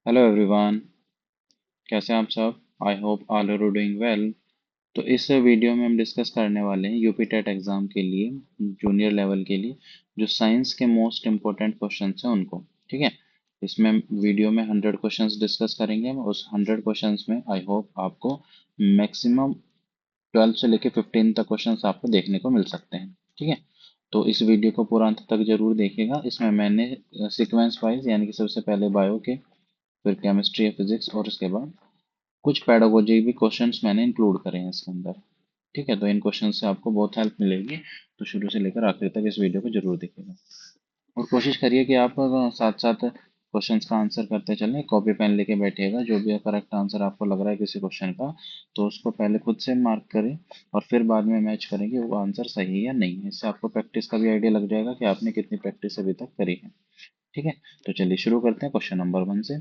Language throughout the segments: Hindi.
हेलो एवरीवन, कैसे हैं आप सब। I hope all are doing well. तो इस वीडियो में हम डिस्कस करने वाले हैं यूपी टेट एग्ज़ाम के लिए, जूनियर लेवल के लिए, जो साइंस के मोस्ट इम्पोर्टेंट क्वेश्चंस हैं उनको। ठीक है, इसमें वीडियो में 100 क्वेश्चंस डिस्कस करेंगे हम। उस 100 क्वेश्चंस में आई होप आपको मैक्सिमम 12 से लेके 15 तक क्वेश्चंस आपको देखने को मिल सकते हैं। ठीक है, तो इस वीडियो को पूरा अंत तक जरूर देखिएगा। इसमें मैंने सीक्वेंस वाइज, यानी कि सबसे पहले बायो के, फिर केमिस्ट्री या फिजिक्स, और उसके बाद कुछ पेडागोजी भी क्वेश्चंस मैंने इंक्लूड करे हैं इसके अंदर। ठीक है, तो इन क्वेश्चन से आपको बहुत हेल्प मिलेगी। तो शुरू से लेकर आखिर तक इस वीडियो को जरूर देखिएगा और कोशिश करिए कि आप साथ साथ क्वेश्चंस का आंसर करते चलें। कॉपी पेन लेके बैठिएगा, जो भी करेक्ट आंसर आपको लग रहा है किसी क्वेश्चन का, तो उसको पहले खुद से मार्क करें और फिर बाद में मैच करें कि वो आंसर सही है या नहीं है। इससे आपको प्रैक्टिस का भी आइडिया लग जाएगा कि आपने कितनी प्रैक्टिस अभी तक करी है। ठीक है, तो चलिए शुरू करते हैं क्वेश्चन नंबर 1 से।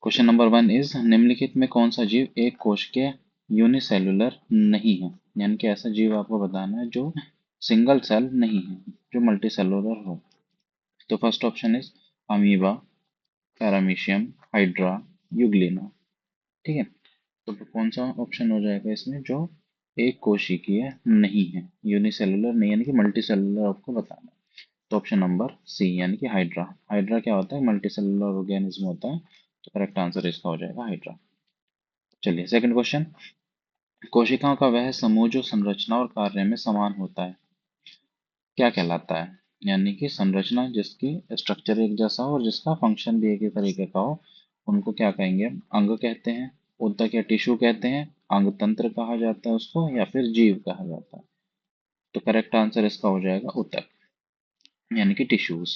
क्वेश्चन नंबर 1 इज, निम्नलिखित में कौन सा जीव एक कोशिकीय यूनिसेलुलर नहीं है। यानी कि ऐसा जीव आपको बताना है जो सिंगल सेल नहीं है, जो मल्टी सेलुलर हो। तो first option is amoeba, paramecium, hydra, Euglena. ठीक है, तो कौन सा ऑप्शन हो जाएगा इसमें जो एक कोशिकीय नहीं है, यूनिसेलुलर नहीं, यानी कि मल्टी सेलुलर आपको बताना है। तो ऑप्शन नंबर सी, यानी कि हाइड्रा। हाइड्रा क्या होता है? मल्टी सेलुलर ऑर्गेनिज्म होता है। तो करेक्ट आंसर इसका हो जाएगा हाइड्रा। चलिए सेकंड क्वेश्चन। कोशिकाओं का वह समूह जो संरचना और कार्य में समान होता है, क्या कहलाता है? यानी कि संरचना जिसकी स्ट्रक्चर एक जैसा हो और जिसका फंक्शन भी एक ही तरीके का हो, उनको क्या कहेंगे? अंग कहते हैं, ऊतक या टिश्यू कहते हैं, अंग तंत्र कहा जाता है उसको, या फिर जीव कहा जाता है। तो करेक्ट आंसर इसका हो जाएगा ऊतक, यानी कि टिश्यूज।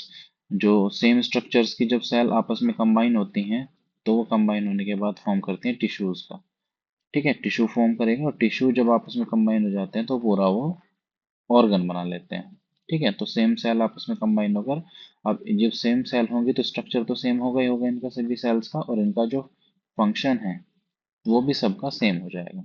जो सेम स्ट्रक्चर्स की जब सेल आपस में कंबाइन होती हैं, तो वो कंबाइन होने के बाद फॉर्म करती हैं टिश्यूज का। ठीक है, टिश्यू फॉर्म करेगा और टिश्यू जब आपस में कंबाइन हो जाते हैं तो पूरा वो ऑर्गन बना लेते हैं। ठीक है, तो सेम सेल आपस में कंबाइन होकर, अब जब सेम सेल होंगी तो स्ट्रक्चर तो सेम होगा ही होगा इनका, सभी सेल्स का, और इनका जो फंक्शन है वो भी सबका सेम हो जाएगा।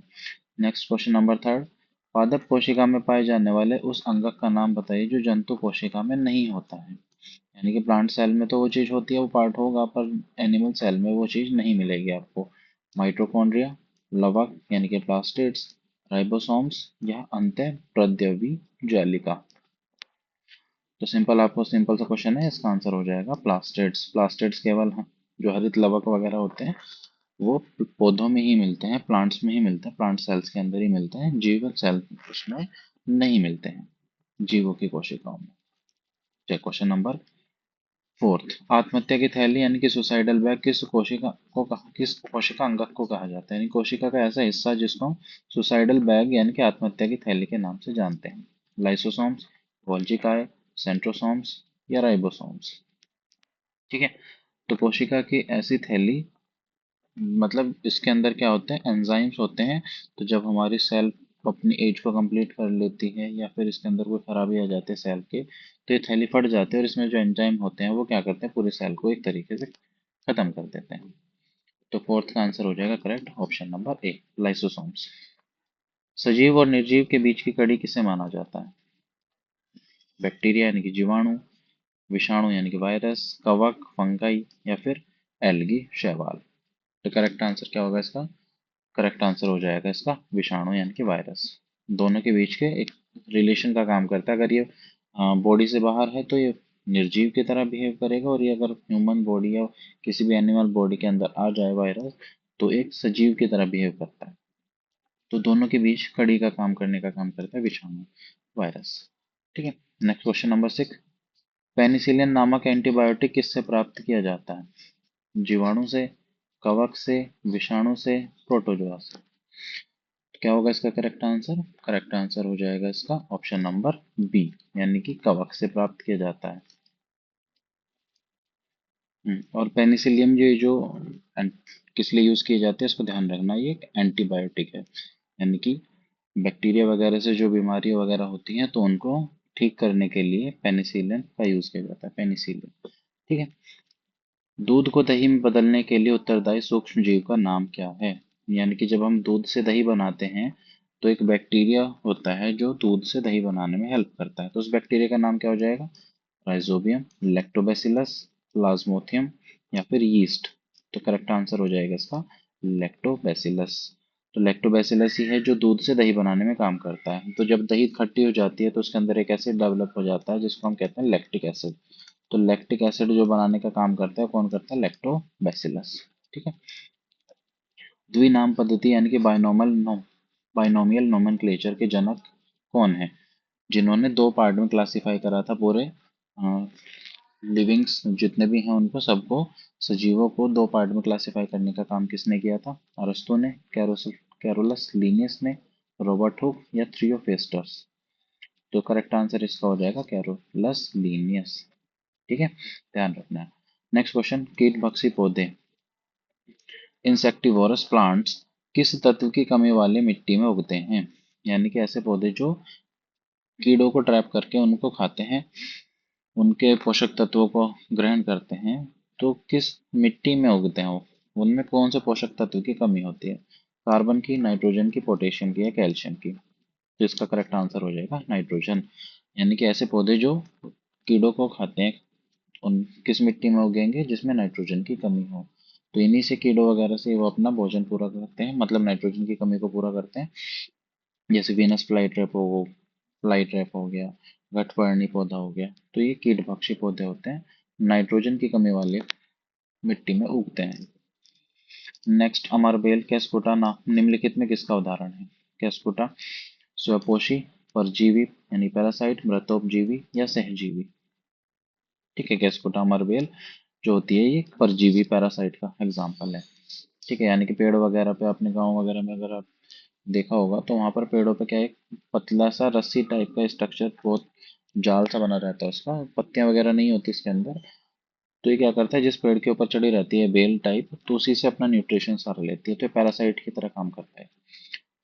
Next question number 3। पादप कोशिका में पाए जाने वाले उस अंगक का नाम बताइए जो जंतु कोशिका में नहीं होता है। यानी कि प्लांट सेल में तो वो चीज होती है, वो पार्ट होगा, पर एनिमल सेल में वो चीज नहीं मिलेगी आपको। माइटोकॉन्ड्रिया, लवक यानी कि प्लास्टिड्स, राइबोसोम्स, या अंतः प्रद्रवी जालिका। तो सिंपल, आपको सिंपल सा क्वेश्चन है, इसका आंसर हो जाएगा प्लास्टिड्स। प्लास्टिड्स केवल जो हरित लवक वगैरह होते हैं वो पौधों में ही मिलते हैं, प्लांट्स में ही मिलते हैं, प्लांट सेल्स के अंदर ही मिलते हैं, जीव सेल उसमें नहीं मिलते हैं, जीवों की कोशिकाओं में। चलिए क्वेश्चन नंबर 4। आत्महत्या की थैली यानी कि सुसाइडल बैग किस कोशिका अंगक को कहा जाता है? यानी कोशिका का ऐसा हिस्सा जिसको हम सुसाइडल बैग यानी कि आत्महत्या की थैली के नाम से जानते हैं। लाइसोसोम्स, गोल्जी काय, सेंट्रोसोम्स, या राइबोसोम्स। ठीक है, तो कोशिका की ऐसी थैली, मतलब इसके अंदर क्या होते हैं? एंजाइम्स होते हैं। तो जब हमारी सेल अपनी एज को कंप्लीट कर लेती है या फिर इसके अंदर कोई खराबी आ जाती है सेल के, तो ये थैली फट जाती है और इसमें जो एंजाइम होते हैं वो क्या करते हैं? पूरे सेल को एक तरीके से खत्म कर देते हैं। तो फोर्थ का आंसर हो जाएगा correct, option number A, lysosomes. सजीव और निर्जीव के बीच की कड़ी किसे माना जाता है? बैक्टीरिया यानी कि जीवाणु, विषाणु यानी कि वायरस, कवक फंगाई, या फिर एल्गी शैवाल। तो करेक्ट आंसर क्या होगा इसका? करेक्ट आंसर हो जाएगा इसका विषाणु यानी कि वायरस। दोनों के बीच के एक रिलेशन का काम करता है। अगर ये बॉडी से बाहर है तो ये निर्जीव की तरह बिहेव करेगा, और ये अगर ह्यूमन बॉडी या किसी भी एनिमल बॉडी के अंदर आ जाए वायरस, तो एक सजीव की तरह बिहेव करता है। तो दोनों के बीच कड़ी का काम करने का काम करता है विषाणु, वायरस। ठीक है, नेक्स्ट क्वेश्चन नंबर 6। पेनिसिलिन नामक एंटीबायोटिक किससे प्राप्त किया जाता है? जीवाणु से, कवक से, विषाणु से, प्रोटोजोआ से। तो क्या होगा इसका करेक्ट आंसर? करेक्ट आंसर हो जाएगा इसका ऑप्शन नंबर बी, यानी कि कवक से प्राप्त किया जाता है। और पेनिसिलियम जो एंट- किस लिए यूज किए जाते हैं इसको ध्यान रखना, ये एक एंटीबायोटिक है। यानी कि बैक्टीरिया वगैरह से जो बीमारियां वगैरह होती हैं तो उनको ठीक करने के लिए पेनिसिलिन का यूज किया जाता है, पेनिसिलिन। ठीक है, दूध को दही में बदलने के लिए उत्तरदायी सूक्ष्म जीव का नाम क्या है? यानी कि जब हम दूध से दही बनाते हैं तो एक बैक्टीरिया होता है जो दूध से दही बनाने में हेल्प करता है, तो उस बैक्टीरिया का नाम क्या हो जाएगा? राइजोबियम, लैक्टोबैसिलस, प्लाज्मोथियम, या फिर यीस्ट। तो करेक्ट आंसर हो जाएगा इसका लैक्टोबैसिलस। तो लैक्टोबैसिलस ही है जो दूध से दही बनाने में काम करता है। तो जब दही खट्टी हो जाती है तो उसके अंदर एक एसिड डेवलप हो जाता है जिसको हम कहते हैं लैक्टिक एसिड। तो लैक्टिक एसिड जो बनाने का काम करता है कौन करता है? लैक्टोबैसिलस। ठीक है। द्विनाम पद्धति यानी कि बाइनोमियल नोमेनक्लेचर के जनक कौन है? जिन्होंने दो पार्ट में क्लासिफाई करा था पूरे लिविंग्स जितने भी हैं उनको सबको, सजीवों को दो पार्ट में क्लासिफाई करने का काम किसने किया था? अरस्तु ने, कैरोलस लीनियस ने, रॉबर्ट हुक या थियोफेस्टस? तो करेक्ट आंसर इसका हो जाएगा कैरोलस लीनियस। ठीक है, ध्यान रखना है। नेक्स्ट क्वेश्चन, कीट भक्षी पौधे इंसेक्टिवोरस प्लांट्स किस तत्व की कमी वाली मिट्टी में उगते हैं? यानी कि ऐसे पौधे जो कीड़ों को ट्रैप करके उनको खाते हैं, उनके पोषक तत्वों को ग्रहण करते हैं, तो किस मिट्टी में उगते हैं वो? उनमें कौन से पोषक तत्व की कमी होती है? कार्बन की, नाइट्रोजन की, पोटेशियम की या कैल्शियम की? तो इसका करेक्ट आंसर हो जाएगा नाइट्रोजन। यानी कि ऐसे पौधे जो कीड़ों को खाते हैं उन किस मिट्टी में उगेंगे? जिसमें नाइट्रोजन की कमी हो। तो इन्हीं से कीड़ों वगैरह से वो अपना भोजन पूरा करते हैं, मतलब नाइट्रोजन की कमी को पूरा करते हैं। जैसे वीनस फ्लाई ट्रैप हो गया, घटपर्णी पौधा हो गया, तो ये कीटभक्षी पौधे होते हैं, नाइट्रोजन की कमी वाले मिट्टी में उगते हैं। नेक्स्ट, अमरबेल कैस्कुटा ना निम्नलिखित में किसका उदाहरण है? कैस्कुटा स्वपोषी, परजीवी यानी पैरासाइट, मृतोपजीवी या सहजीवी? ठीक है, कैस्कुटा अमरबेल जो होती है ये परजीवी पैरासाइट का एग्जाम्पल है। ठीक है, यानी कि पेड़ वगैरह पे अपने गांव वगैरह में अगर आप देखा होगा तो वहां पर पेड़ों पे क्या है, एक पतला सा रस्सी टाइप का स्ट्रक्चर, बहुत जाल सा बना रहता है, उसका पत्तियां वगैरह नहीं होती इसके अंदर। तो ये क्या करता है, जिस पेड़ के ऊपर चढ़ी रहती है बेल टाइप, तो उसी से अपना न्यूट्रिशन सारा लेती है, तो ये पैरासाइट की तरह काम करता है।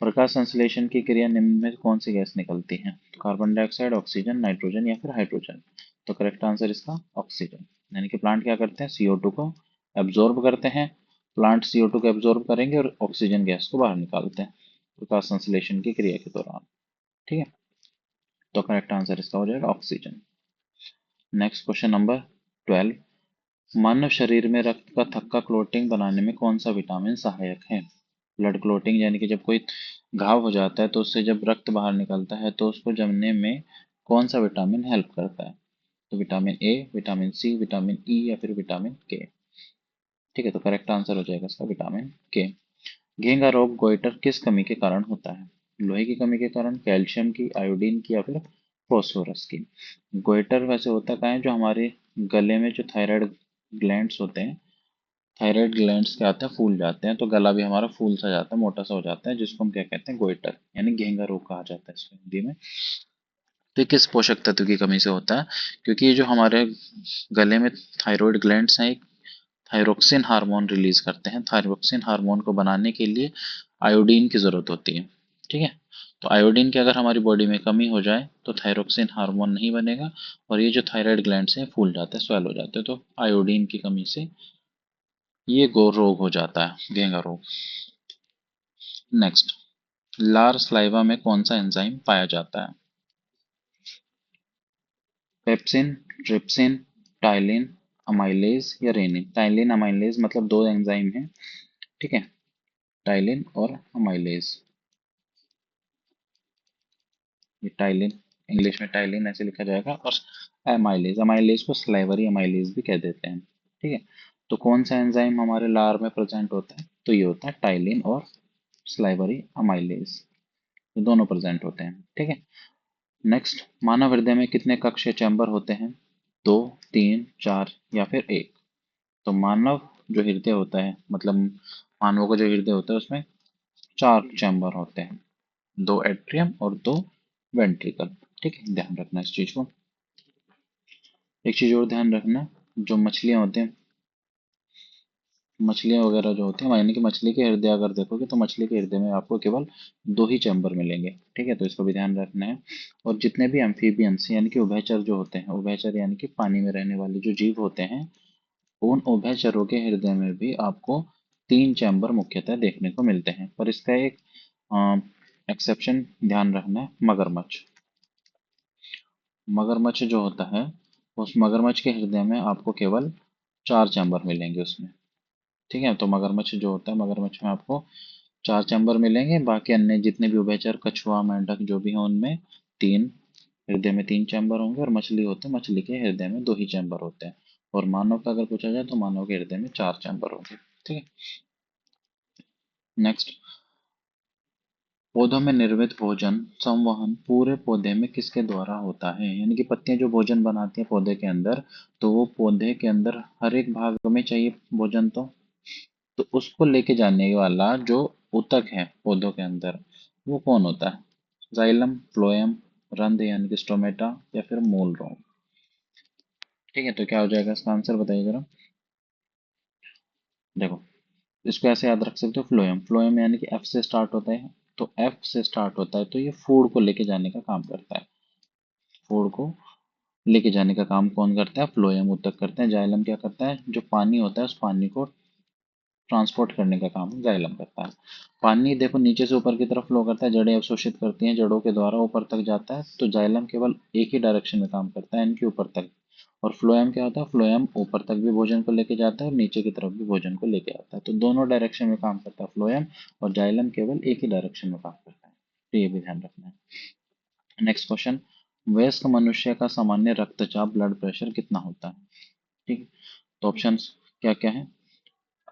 प्रकाश संश्लेषण की क्रिया निम्न में कौन सी गैस निकलती है? तो कार्बन डाइऑक्साइड, ऑक्सीजन, नाइट्रोजन या फिर हाइड्रोजन? तो करेक्ट आंसर इसका ऑक्सीजन। यानी कि प्लांट क्या करते हैं, CO2 को एब्जॉर्ब करते हैं। प्लांट CO2 को एब्जॉर्ब करेंगे और ऑक्सीजन गैस को बाहर निकालते हैं प्रकाश संश्लेषण की क्रिया के दौरान। ठीक है, तो करेक्ट आंसर इसका हो जाएगा ऑक्सीजन। नेक्स्ट क्वेश्चन नंबर 12, मानव शरीर में रक्त का थक्का क्लोटिंग बनाने में कौन सा विटामिन सहायक है? ब्लड क्लोटिंग यानी कि जब कोई घाव हो जाता है तो उससे जब रक्त बाहर निकलता है तो उसको जमने में कौन सा विटामिन हेल्प करता है? तो vitamin A, vitamin C, vitamin E या फिर विटामिन के? ठीक है, तो करेक्ट आंसर हो जाएगा इसका विटामिन के। घेंगा रोग गोइटर किस कमी के कारण होता है? लोहे की कमी के कारण, कैल्शियम की, आयोडीन की या फिर फॉस्फोरस की? गोइटर वैसे होता क्या है, जो हमारे गले में जो थायराइड ग्लैंड्स होते हैं, थायराइड ग्लैंड्स क्या होते हैं, फूल जाते हैं, तो गला भी हमारा फूल सा जाता है, मोटा सा हो जाता है, जिसको हम क्या कहते हैं, गोइटर यानी घेंगा रोग कहा जाता है इसको हिंदी में। तो ये किस पोषक तत्व की कमी से होता है? क्योंकि ये जो हमारे गले में थायराइड ग्लैंड्स हैं, थायरोक्सिन हार्मोन रिलीज करते हैं। थायरोक्सिन हार्मोन को बनाने के लिए आयोडीन की जरूरत होती है। ठीक है, तो आयोडीन की अगर हमारी बॉडी में कमी हो जाए तो थायरोक्सिन हार्मोन नहीं बनेगा और ये जो थायराइड ग्लैंड्स हैं फूल जाते हैं, स्वेल हो जाते हैं, तो आयोडीन की कमी से ये गो रोग हो जाता है, घेंगा रोग। नेक्स्ट, लार स्लाइवा में कौन सा एंजाइम पाया जाता है? पेप्सिन, ट्रिप्सिन, टाइलिन, अमाइलेज या रेनिन? टाइलिन अमाइलेज मतलब दो एंजाइम हैं। ठीक है, टाइलिन और अमाइलेज। ये टाइलिन, इंग्लिश में टाइलिन ऐसे लिखा जाएगा, और अमाइलेज, अमाइलेज को स्लाइवरी अमाइलेज भी कह देते हैं। ठीक है, तो कौन सा एंजाइम हमारे लार में प्रेजेंट होता है? तो ये होता है टाइलिन और स्लाइवरी अमाइलेज, ये दोनों प्रेजेंट होते हैं। ठीक है, नेक्स्ट, मानव हृदय में कितने कक्षीय चैम्बर होते हैं? दो, तीन, चार या फिर एक? तो मानव जो हृदय होता है, मतलब मानव का जो हृदय होता है उसमें चार चैम्बर होते हैं, दो एट्रियम और दो वेंट्रिकल। ठीक है, ध्यान रखना इस चीज को। एक चीज और ध्यान रखना, जो मछलियां होते हैं, मछलियां वगैरह जो होती हैं, यानी कि मछली के हृदय अगर देखोगे तो मछली के हृदय में आपको केवल दो ही चैम्बर मिलेंगे। ठीक है, तो इसको भी ध्यान रखना है। और जितने भी एम्फीबियंस यानी कि उभयचर जो होते हैं, उभयचर यानी कि पानी में रहने वाले जो जीव होते हैं, उन उभयचरों के हृदय में भी आपको तीन चैम्बर मुख्यतः देखने को मिलते हैं। पर इसका एक एक्सेप्शन ध्यान रखना है, मगरमच्छ। मगरमच्छ जो होता है, उस मगरमच्छ के हृदय में आपको केवल चार चैम्बर मिलेंगे उसमें। ठीक है, तो मगरमच्छ जो होता है, मगरमच्छ में आपको 4 चैम्बर मिलेंगे, बाकी अन्य जितने भी उभयचर, कछुआ, मेंढक जो भी हैं उनमें तीन, हृदय में 3 चैम्बर होंगे, और मछली होते हैं, मछली के हृदय में 2 ही चैम्बर होते हैं। और मानव का अगर पूछा जाए तो मानव के हृदय में 4 चैम्बर होंगे। ठीक है, नेक्स्ट, पौधों में निर्मित भोजन संवहन पूरे पौधे में किसके द्वारा होता है? यानी कि पत्तियां जो भोजन बनाती हैं पौधे के अंदर, तो वो पौधे के अंदर हर एक भाग में चाहिए भोजन, तो उसको लेके जाने वाला जो ऊतक है पौधों के अंदर, वो कौन होता है? जाइलम, फ्लोएम, रंध्र यानी कि स्टोमेटा, या फिर मूल रोग। ठीक है, तो क्या हो जाएगा इसका आंसर, बताइए जरा। देखो, इसको ऐसे याद रख सकते हो, फ्लोएम, फ्लोएम यानी कि एफ से स्टार्ट होता है, तो एफ से स्टार्ट होता है, तो ये फूड को लेके जाने का काम करता है। फूड को लेके जाने का काम कौन करता है? फ्लोएम ऊतक करते हैं। जाइलम क्या करता है? जो पानी होता है उस पानी को ट्रांसपोर्ट करने का काम जाइलम करता है। पानी देखो नीचे से ऊपर की तरफ फ्लो करता है, जड़ें अवशोषित करती हैं, जड़ों के द्वारा ऊपर तक जाता है, तो जाइलम केवल एक ही डायरेक्शन में काम करता है, इनके ऊपर तक। और फ्लोएम क्या होता है? फ्लोएम ऊपर तक भी भोजन को लेके जाता है और नीचे की तरफ भी भोजन को लेके आता है, तो दोनों डायरेक्शन में काम करता है फ्लोएम, और जाइलम केवल एक ही डायरेक्शन में काम करता है, तो ये भी ध्यान रखना है। नेक्स्ट क्वेश्चन, वयस्क मनुष्य का सामान्य रक्तचाप, ब्लड प्रेशर कितना होता है? ठीक है, तो ऑप्शन क्या क्या है?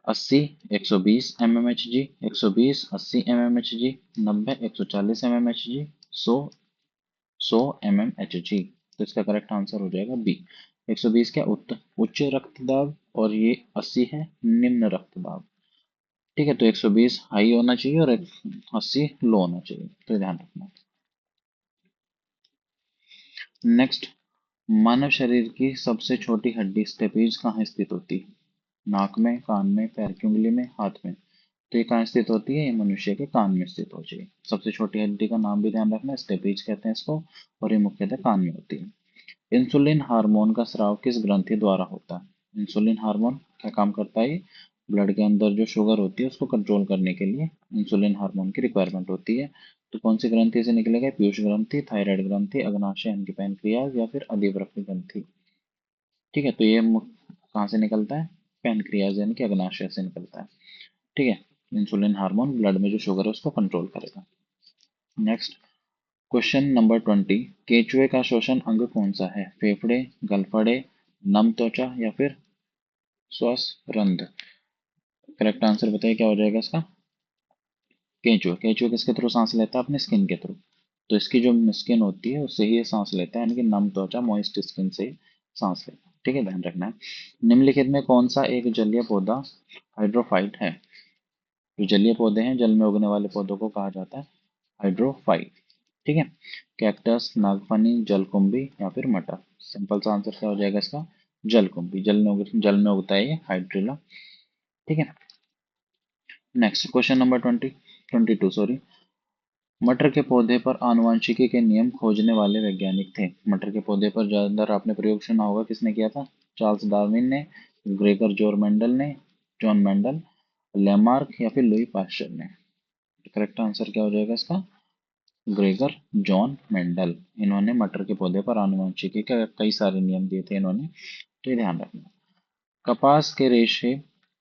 80, 120 mmHg, 120 80 mmHg, 90 140 mmHg, 100 mmHg। तो इसका करेक्ट आंसर हो जाएगा बी। 120 क्या उच्च रक्तदाब, और ये 80 है निम्न रक्तदाब। ठीक है, तो 120 हाई होना चाहिए और 80 लो होना चाहिए, तो ध्यान रखना। नेक्स्ट, मानव शरीर की सबसे छोटी हड्डी स्टेपीज कहाँ स्थित होती है? नाक में, कान में, पैर की उंगली में, हाथ में। तो ये कहाँ स्थित होती है? ये मनुष्य के कान में स्थित हो जाएगी। सबसे छोटी हड्डी का नाम भी ध्यान रखना, स्टेपीज कहते हैं इसको, और ये मुख्यतः कान में होती है। इंसुलिन हार्मोन का स्राव किस ग्रंथि द्वारा होता है? इंसुलिन हार्मोन क्या काम करता है? ब्लड के अंदर जो शुगर होती है उसको कंट्रोल करने के लिए इंसुलिन हार्मोन की रिक्वायरमेंट होती है। तो कौन सी ग्रंथि से निकलेगा? पीयूष ग्रंथि, थायराइड ग्रंथि, अग्नाशय यानी कि पैनक्रियाज, या फिर अधिवृक्क ग्रंथि। ठीक है, तो ये कहाँ से निकलता है? पैनक्रियाज यानी कि अग्नाशय से निकलता है। ठीक है, इंसुलिन हार्मोन ब्लड में जो शुगर है उसको कंट्रोल करेगा। नेक्स्ट, क्वेश्चन नंबर 20, केंचुए का श्वसन अंग कौन सा है? फेफड़े, गलफड़े, नम त्वचा, या फिर श्वास रंध्र। करेक्ट आंसर बताइए क्या हो जाएगा इसका। केंचुआ, केंचुआ किसके थ्रू सांस लेता है? अपने स्किन के थ्रू। तो इसकी जो स्किन होती है उससे ही ये सांस लेता है, यानी कि नम त्वचा, मॉइस्ट स्किन से सांस लेता है। ठीक है, ध्यान रखना है। निम्नलिखित में कौन सा एक जलीय पौधा हाइड्रोफाइट है? जो जलीय पौधे हैं, जल में उगने वाले पौधों को कहा जाता है हाइड्रोफाइट। ठीक है, कैक्टस, नागफनी, जलकुंभी, या फिर मटर। सिंपल सा आंसर क्या हो जाएगा इसका? जलकुंभी, जल में उगता है ये हाइड्रिला। ठीक है, नेक्स्ट क्वेश्चन नंबर 22 सॉरी। मटर के पौधे पर आनुवंशिकी के नियम खोजने वाले वैज्ञानिक थे। मटर के पौधे पर ज्यादातर आपने प्रयोग सुना होगा, किसने किया था? चार्ल्स डार्विन ने, ग्रेगर जोर मेंडल ने, जॉन मेंडल, लेमार्क, या फिर लुई पास्चर ने। करेक्ट आंसर क्या हो जाएगा इसका? Gregor John Mendel. इन्होंने मटर के पौधे पर आनुवंशिकी के कई सारे नियम दिए थे इन्होंने, तो ये ध्यान रखना। कपास के रेशे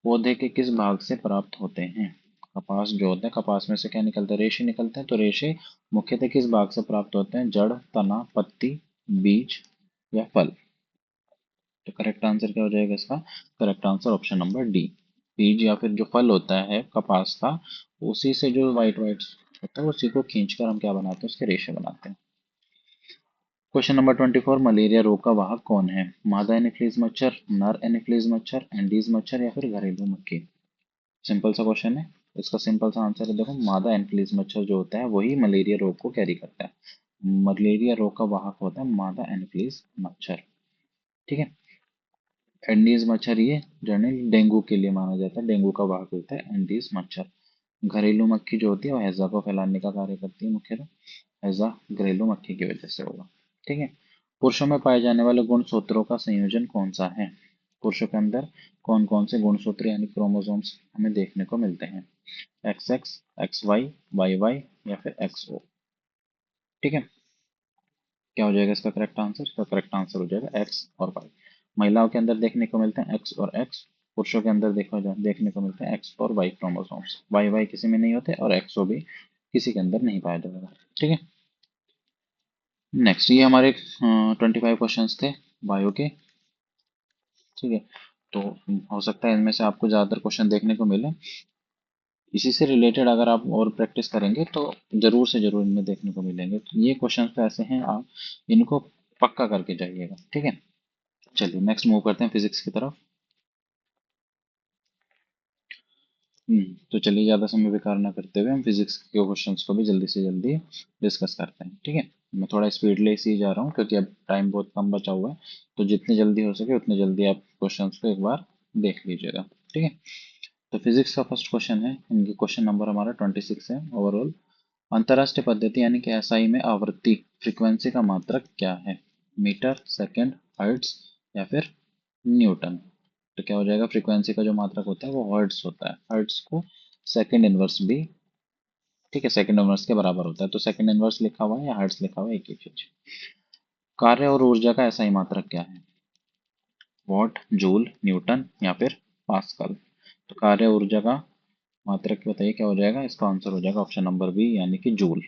पौधे के किस भाग से प्राप्त होते हैं? कपास जो होता है, कपास में से क्या निकलता है? रेशे निकलते हैं, तो रेशे मुख्यतः किस भाग से प्राप्त होते हैं? जड़, तना, पत्ती, बीज, या फल। तो करेक्ट आंसर क्या हो जाएगा इसका? Correct answer option number D, बीज या फिर जो फल होता है कपास का, उसी से जो व्हाइट व्हाइट होता है उसी को खींचकर हम क्या बनाते हैं? उसके रेशे बनाते हैं। क्वेश्चन नंबर 24, मलेरिया रोग का वाहक कौन है? मादा एनोफिलीज मच्छर, नर एनोफिलीज मच्छर, एंडीज मच्छर, या फिर घरेलू मक्खी। सिंपल सा क्वेश्चन है, इसका सिंपल सा आंसर है, देखो मादा एनोफिलीज मच्छर जो होता है वही मलेरिया रोग को कैरी करता है। मलेरिया रोग का वाहक होता है मादा एनोफिलीज मच्छर। ठीक है, एंडीज मच्छर ये जनरली डेंगू के लिए माना जाता है, डेंगू का वाहक होता है एंडीज मच्छर। घरेलू मक्खी जो होती है वो हैजा को फैलाने का कार्य करती है, मुख्यतः हैजा घरेलू मक्खी की वजह से होगा। ठीक है, पुरुषों में पाए जाने वाले गुणसूत्रों का संयोजन कौन सा है? पुरुषों के अंदर कौन कौन से गुणसूत्र यानी क्रोमोसोम्स हमें देखने को मिलते हैं? X X, X Y, Y Y, या फिर एक्स ओ। ठीक है, क्या हो जाएगा इसका करेक्ट आंसर? इसका करेक्ट आंसर हो जाएगा एक्स और वाई। महिलाओं के अंदर देखने को मिलते हैं एक्स और एक्स, पुरुषों के अंदर देखने को मिलते हैं एक्स और वाई क्रोमोसोम्स। वाई वाई किसी में नहीं होते और एक्सओ भी किसी के अंदर नहीं पाया जाएगा। ठीक है, नेक्स्ट ये हमारे 25 क्वेश्चंस थे बायो के। ठीक है, तो हो सकता है इनमें से आपको ज़्यादातर क्वेश्चन देखने को मिले। इसी से रिलेटेड अगर आप और प्रैक्टिस करेंगे तो जरूर से जरूर इनमें देखने को मिलेंगे। तो ये क्वेश्चन तो ऐसे हैं, आप इनको पक्का करके जाइएगा। ठीक है, चलिए नेक्स्ट मूव करते हैं फिजिक्स की तरफ। तो चलिए ज़्यादा समय बेकार ना करते हुए हम फिजिक्स के क्वेश्चंस को भी जल्दी से जल्दी डिस्कस करते हैं। ठीक है, मैं थोड़ा स्पीडली से ही जा रहा हूँ क्योंकि अब टाइम बहुत कम बचा हुआ है। तो जितनी जल्दी हो सके उतनी जल्दी आप क्वेश्चंस को एक बार देख लीजिएगा। ठीक है, तो फिजिक्स का फर्स्ट क्वेश्चन है, इनकी क्वेश्चन नंबर हमारा 26 है ओवरऑल। अंतरराष्ट्रीय पद्धति यानी कि एसआई में आवृत्ति फ्रीक्वेंसी का मात्रक क्या है? मीटर, सेकंड, हर्ट्ज या फिर न्यूटन? तो क्या हो जाएगा, फ्रीक्वेंसी का जो मात्रक होता है वो हर्ट्ज होता है। हर्ट्ज को सेकंड इनवर्स भी, ठीक है, सेकंड इनवर्स के बराबर होता है। तो सेकंड इनवर्स लिखा हुआ है या हर्ट्ज लिखा हुआ है, एक ही चीज। कार्य और ऊर्जा का एसआई मात्रक क्या है? वॉट, जूल, न्यूटन या फिर पास्कल? तो कार्य ऊर्जा का मात्रक बताइए क्या हो जाएगा, इसका आंसर हो जाएगा ऑप्शन नंबर बी यानी कि जूल।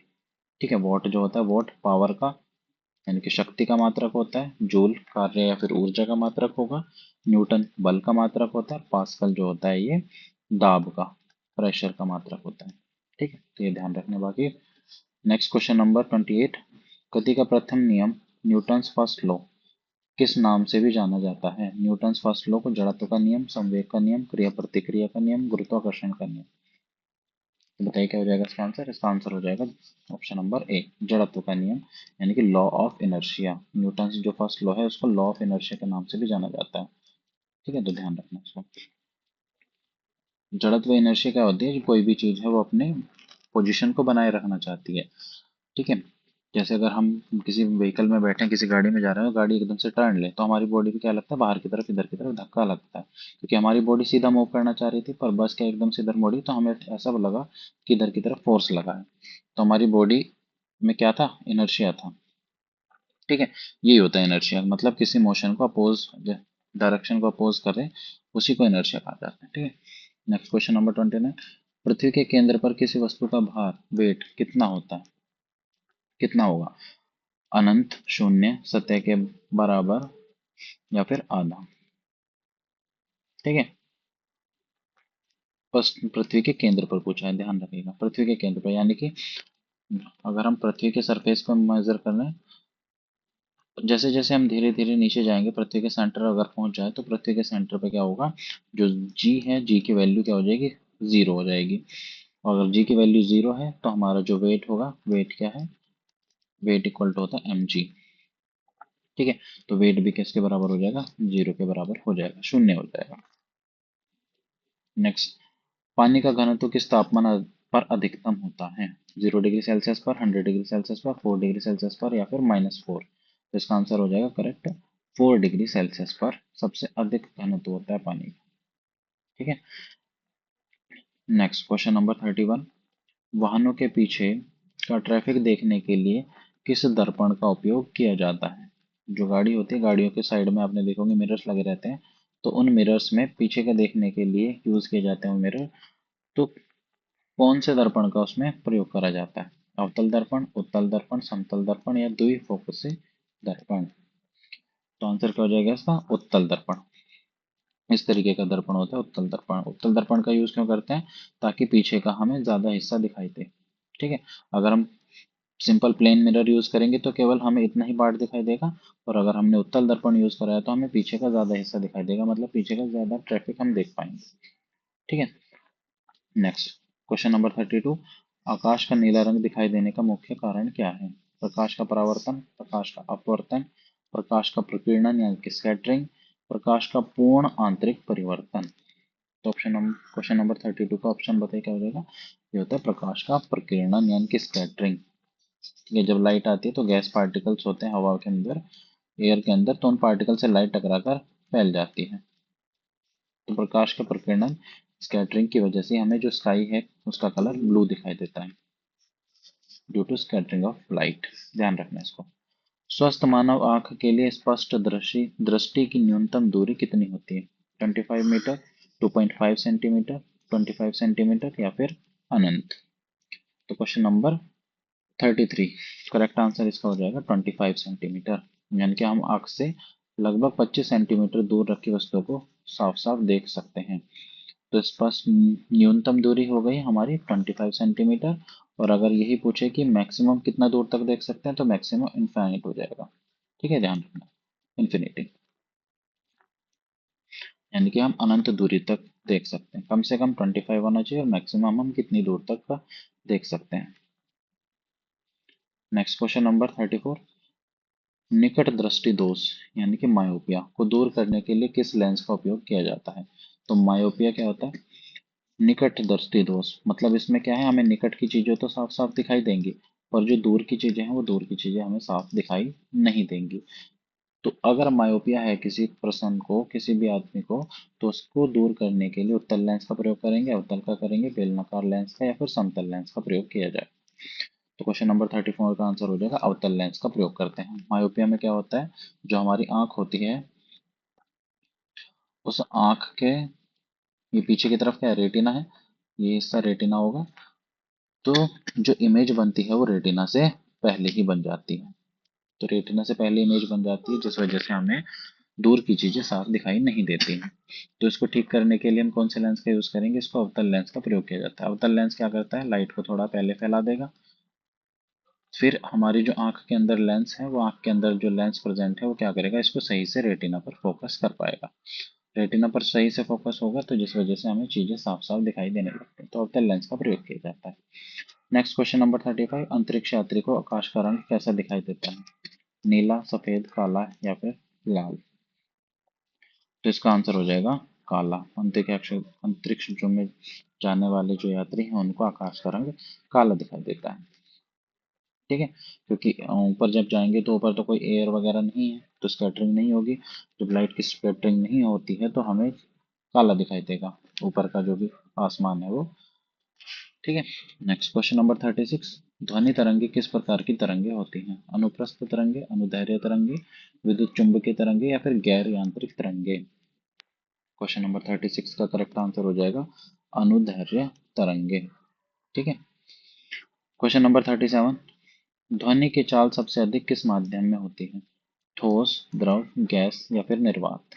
ठीक है, वॉट जो होता है वॉट पावर का यानी कि शक्ति का मात्रक होता है, जूल कार्य या फिर ऊर्जा का मात्रक होगा, न्यूटन बल का मात्रक होता है, पास्कल जो होता है ये दाब का, प्रेशर का मात्रक होता है। ठीक है, तो ये ध्यान रखने बाकी। नेक्स्ट क्वेश्चन नंबर 28, गति का प्रथम नियम न्यूटन्स फर्स्ट लॉ किस नाम से भी जाना जाता है? न्यूटन्स फर्स्ट लॉ को जड़त्व का नियम, संवेग का नियम, क्रिया प्रतिक्रिया का नियम, गुरुत्वाकर्षण का नियम? तो बताइए क्या हो जाएगा इसका आंसर। इसका आंसर हो जाएगा ऑप्शन नंबर ए, जड़त्व का नियम यानी कि लॉ ऑफ इनर्शिया। न्यूटन जो फर्स्ट लॉ है उसको लॉ ऑफ इनर्शिया के नाम से भी जाना जाता है। ठीक है, तो ध्यान रखना इसको। जड़त्व इनर्शिया क्या होती है, कोई भी चीज है वो अपने पोजीशन को बनाए रखना चाहती है। ठीक है, जैसे अगर हम किसी व्हीकल में बैठे हैं, किसी गाड़ी में जा रहे हैं, गाड़ी एकदम से टर्न ले तो हमारी बॉडी पे क्या लगता है, बाहर की तरफ इधर की तरफ धक्का लगता है क्योंकि हमारी बॉडी सीधा मूव करना चाह रही थी, पर बस क्या एकदम से इधर मुड़ी तो हमें ऐसा लगा कि इधर की तरफ फोर्स लगा है। तो हमारी बॉडी में क्या था, इनर्शिया था। ठीक है, यही होता है इनर्शिया, मतलब किसी मोशन को अपोज, डायरेक्शन को अपोज करे उसी को इनर्शिया कहा जाता है। ठीक है, नेक्स्ट क्वेश्चन नंबर 29, पृथ्वी के केंद्र पर किसी वस्तु का भार वेट कितना होता है, कितना होगा? अनंत, शून्य, सतह के बराबर या फिर आधा? ठीक है, बस पृथ्वी के केंद्र पर पूछा है, ध्यान रखिएगा, पृथ्वी के केंद्र पर यानी कि अगर हम पृथ्वी के सरफेस पर मेजर कर रहे हैं, जैसे जैसे हम धीरे धीरे नीचे जाएंगे, पृथ्वी के सेंटर अगर पहुंच जाए तो पृथ्वी के सेंटर पे क्या होगा, जो जी है, जी की वैल्यू क्या हो जाएगी, जीरो हो जाएगी। और अगर जी की वैल्यू जीरो है तो हमारा जो वेट होगा, वेट क्या है, वेट इक्वल टू होता है एम जी। ठीक है, तो वेट भी किसके बराबर हो जाएगा, जीरो के बराबर हो जाएगा, शून्य हो जाएगा। नेक्स्ट, पानी का घनत्व किस तापमान पर अधिकतम होता है? 0 डिग्री सेल्सियस पर, 100 डिग्री सेल्सियस पर, 4 डिग्री सेल्सियस पर या फिर -4? तो इसका आंसर हो जाएगा करेक्ट, 4 डिग्री सेल्सियस पर सबसे अधिक घनत्व होता है पानी का। ठीक है, नेक्स्ट क्वेश्चन नंबर 31, वाहनों के पीछे का ट्रैफिक देखने के लिए किस दर्पण का उपयोग किया जाता है? जो गाड़ी होती है, गाड़ियों के साइड में आपने देखोगे मिरर्स लगे रहते हैं, तो उन मिरर्स में पीछे का देखने के लिए यूज किए जाते हैं मिरर। तो कौन से दर्पण का उसमें प्रयोग करा जाता है? अवतल दर्पण, उत्तल दर्पण, समतल दर्पण या द्विफोकसी दर्पण? तो आंसर क्या हो जाएगा इसका, उत्तल दर्पण। इस तरीके का दर्पण होता है उत्तल दर्पण। उत्तल दर्पण का यूज क्यों करते हैं, ताकि पीछे का हमें ज्यादा हिस्सा दिखाई दे। ठीक है, अगर हम सिंपल प्लेन मिरर यूज करेंगे तो केवल हमें इतना ही पार्ट दिखाई देगा, और अगर हमने उत्तल दर्पण यूज करा है तो हमें पीछे का ज्यादा हिस्सा दिखाई देगा, मतलब पीछे का ज्यादा ट्रैफिक हम देख पाएंगे। ठीक है, नेक्स्ट क्वेश्चन नंबर 32, आकाश का नीला रंग दिखाई देने का मुख्य कारण क्या है? प्रकाश का परावर्तन, प्रकाश का अपवर्तन, प्रकाश का प्रकीर्णन यानी कि स्कैटरिंग, प्रकाश का पूर्ण आंतरिक परिवर्तन? तो क्वेश्चन नंबर 32 का ऑप्शन बताइए क्या हो जाएगा। ये होता है प्रकाश का प्रकीर्णन यानी कि स्कैटरिंग। ठीक है, जब लाइट आती है तो गैस पार्टिकल्स होते हैं हवा के अंदर, एयर के अंदर, तो उन पार्टिकल से लाइट टकराकर फैल जाती है। तो प्रकाश का प्रकीर्णन, स्कैटरिंग की वजह से हमें जो स्काई है उसका कलर ब्लू दिखाई देता है, due to scattering of light. ध्यान रखना इसको। स्वस्थ मानव आंख के लिए स्पष्ट दृष्टि दृष्टि की न्यूनतम दूरी कितनी होती है? 25 मीटर, 2.5 सेंटीमीटर, 25 सेंटीमीटर या फिर अनंत। तो क्वेश्चन नंबर 33, करेक्ट आंसर इसका हो जाएगा 25 सेंटीमीटर। यानी कि हम आंख से लगभग 25 सेंटीमीटर दूर रखी वस्तुओं को साफ साफ देख सकते हैं। तो इस पास न्यूनतम दूरी हो गई हमारी 25 सेंटीमीटर, और अगर यही पूछे कि मैक्सिमम कितना दूर तक देख सकते हैं तो मैक्सिमम इनफाइनाइट हो जाएगा। ठीक है, ध्यान रखना, इन्फिनिटी, यानी कि हम अनंत दूरी तक देख सकते हैं। कम से कम 25 होना चाहिए और मैक्सिमम हम कितनी दूर तक का देख सकते हैं। नेक्स्ट क्वेश्चन नंबर 34, निकट दृष्टि दोष यानी कि मायोपिया को दूर करने के लिए किस लेंस का उपयोग किया जाता है। तो मायोपिया क्या होता है? निकट दृष्टि दोष मतलब इसमें क्या है, हमें निकट की चीजें तो साफ साफ दिखाई देंगी, पर जो दूर की चीजें हैं वो दूर की चीजें हमें साफ दिखाई नहीं देंगी। तो अगर मायोपिया है किसी पर्सन को, किसी भी आदमी को, तो उसको दूर करने के लिए उत्तल लेंस का प्रयोग करेंगे, अवतल का करेंगे, बेलनाकार लेंस का, या फिर समतल लेंस का प्रयोग किया जाए। तो क्वेश्चन नंबर 34 का आंसर हो जाएगा अवतल लेंस का प्रयोग करते हैं। मायोपिया में क्या होता है, जो हमारी आंख होती है उस आंख के ये पीछे की तरफ क्या है, रेटिना है, ये हिस्सा रेटिना होगा। तो जो इमेज बनती है वो रेटिना से पहले ही बन जाती है। तो रेटिना से पहले इमेज बन जाती है, जिस वजह से हमें दूर की चीजें साफ दिखाई नहीं देती हैं। तो इसको ठीक करने के लिए हम कौन से लेंस का यूज करेंगे, इसको अवतल लेंस का प्रयोग किया जाता है। अवतल लेंस क्या करता है, लाइट को थोड़ा पहले फैला देगा, फिर हमारी जो आंख के अंदर लेंस है, वो आंख के अंदर जो लेंस प्रेजेंट है वो क्या करेगा, इसको सही से रेटिना पर फोकस कर पाएगा। रेटिना पर सही से फोकस होगा तो जिस वजह से हमें चीजें साफ साफ दिखाई देने लगती हैं। तो अवतल लेंस का प्रयोग किया जाता है। नेक्स्ट क्वेश्चन नंबर 35, अंतरिक्ष यात्री को आकाश का रंग कैसा दिखाई देता है, नीला, सफेद, काला या फिर लाल। तो इसका आंसर हो जाएगा काला। अंतरिक्ष जो में जाने वाले जो यात्री हैं उनको आकाश का रंग काला दिखाई देता है। ठीक है, क्योंकि ऊपर जब जाएंगे तो ऊपर तो कोई एयर वगैरह नहीं है, तो स्कैटरिंग नहीं होगी। जब लाइट की स्कैटरिंग नहीं होती है तो हमें काला दिखाई देगा ऊपर का जो भी आसमान है वो। ठीक है, नेक्स्ट क्वेश्चन नंबर 36, ध्वनि तरंगे किस प्रकार की तरंगे होती हैं, अनुप्रस्थ तरंगे, अनुदैर्घ्य तरंगे, विद्युत चुंबकीय तरंगे या फिर गैर यांत्रिक तरंगे। क्वेश्चन नंबर 36 का करेक्ट आंसर हो जाएगा अनुदैर्घ्य तरंगे। ठीक है, क्वेश्चन नंबर 37, ध्वनि की चाल सबसे अधिक किस माध्यम में होती है, ठोस, द्रव, गैस या फिर निर्वात।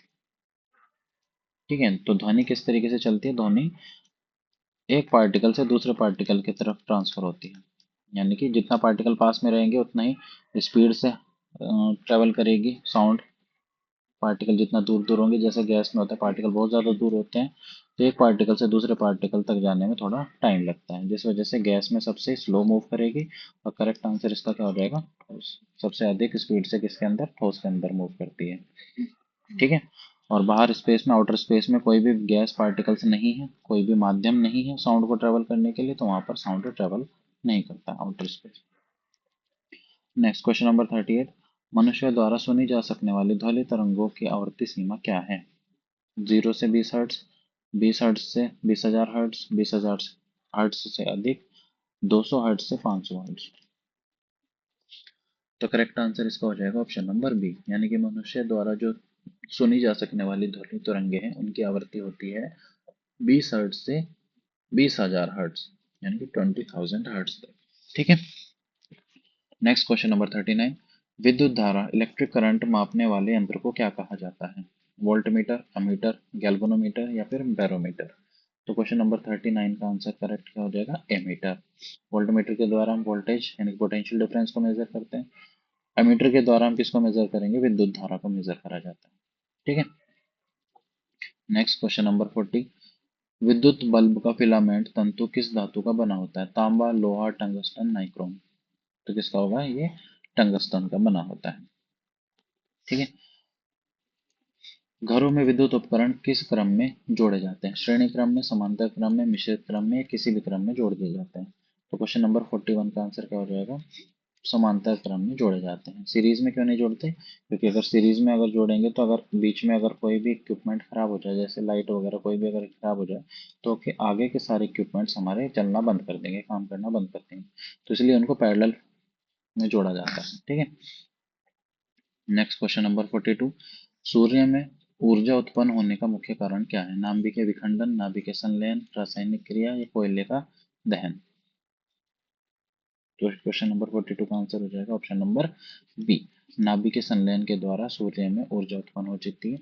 ठीक है, तो ध्वनि किस तरीके से चलती है, ध्वनि एक पार्टिकल से दूसरे पार्टिकल की तरफ ट्रांसफर होती है। यानी कि जितना पार्टिकल पास में रहेंगे उतना ही स्पीड से ट्रेवल करेगी साउंड। पार्टिकल जितना दूर दूर होंगे, जैसे गैस में होता है पार्टिकल बहुत ज़्यादा दूर होते हैं, तो एक पार्टिकल से दूसरे पार्टिकल तक जाने में थोड़ा टाइम लगता है, जिस वजह से गैस में सबसे स्लो मूव करेगी। और करेक्ट आंसर इसका क्या हो जाएगा, ठोस। सबसे अधिक स्पीड से किसके अंदर, ठोस के अंदर मूव करती है। ठीक है, और बाहर स्पेस में, आउटर स्पेस में कोई भी गैस पार्टिकल्स नहीं है, कोई भी माध्यम नहीं है साउंड को ट्रेवल करने के लिए, तो वहां पर साउंड ट्रेवल नहीं करता outer space. Next question number 38, मनुष्य द्वारा सुनी जा सकने वाली ध्वनि तरंगों की आवृत्ति सीमा क्या है, 0 से 20 हर्ट्ज, 20 हर्ट्ज से 20,000 हर्ट्ज, 20,000 हर्ट्ज से अधिक, 200 हर्ट्ज से 500 हर्ट्ज। तो करेक्ट आंसर इसका हो जाएगा ऑप्शन नंबर बी, यानी कि मनुष्य द्वारा जो सुनी जा सकने वाली ध्वनि तरंगे हैं उनकी आवृत्ति होती है 20 हर्ट्ज से 20,000 हर्ट्ज, यानी कि 20,000 हर्ट्ज तक। ठीक है, नेक्स्ट क्वेश्चन नंबर 39, विद्युत धारा इलेक्ट्रिक करंट मापने वाले यंत्र को क्या कहा जाता है, वोल्टमीटर, अमीटर, गैल्वेनोमीटर या फिर बैरोमीटर। तो क्वेश्चन नंबर 39 का आंसर करेक्ट क्या हो जाएगा, एमीटर। वोल्टमीटर के द्वारा हम वोल्टेज यानी पोटेंशियल डिफरेंस को मेजर करते हैं। एमीटर के द्वारा हम किसको मेजर करेंगे, विद्युत धारा को मेजर करा जाता है। ठीक है, नेक्स्ट क्वेश्चन नंबर 40, विद्युत बल्ब का फिलामेंट तंतु किस धातु का बना होता है, तांबा, लोहा, टंगस्टन, नाइक्रोम। तो किसका होगा, ये टंगस्टन का बना होता है। ठीक है, घरों में विद्युत उपकरण किस क्रम में जोड़े जाते हैं, श्रेणी क्रम में, समांतर क्रम में, मिश्रित क्रम में, या किसी भी क्रम में जोड़ दिए जाते हैं। तो क्वेश्चन नंबर 41 का आंसर क्या हो जाएगा, समांतर क्रम में जोड़े जाते हैं। सीरीज में क्यों नहीं जोड़ते, क्योंकि अगर सीरीज में अगर जोड़ेंगे तो अगर बीच में अगर कोई भी इक्विपमेंट खराब हो जाए, जैसे लाइट वगैरह कोई भी अगर खराब हो जाए, तो आगे के सारे इक्विपमेंट्स हमारे चलना बंद कर देंगे, काम करना बंद कर देंगे। तो इसलिए उनको पैरेलल में जोड़ा जाता है। ठीक है, नेक्स्ट क्वेश्चन नंबर 42, सूर्य में ऊर्जा उत्पन्न होने का मुख्य कारण क्या है? नाभिकीय विखंडन, नाभिकीय संलयन, रासायनिक क्रिया या कोयले का दहन। तो क्वेश्चन नंबर 42 का आंसर हो जाएगा ऑप्शन नंबर बी, नाभिकीय संलयन के द्वारा सूर्य में ऊर्जा उत्पन्न हो जाती है,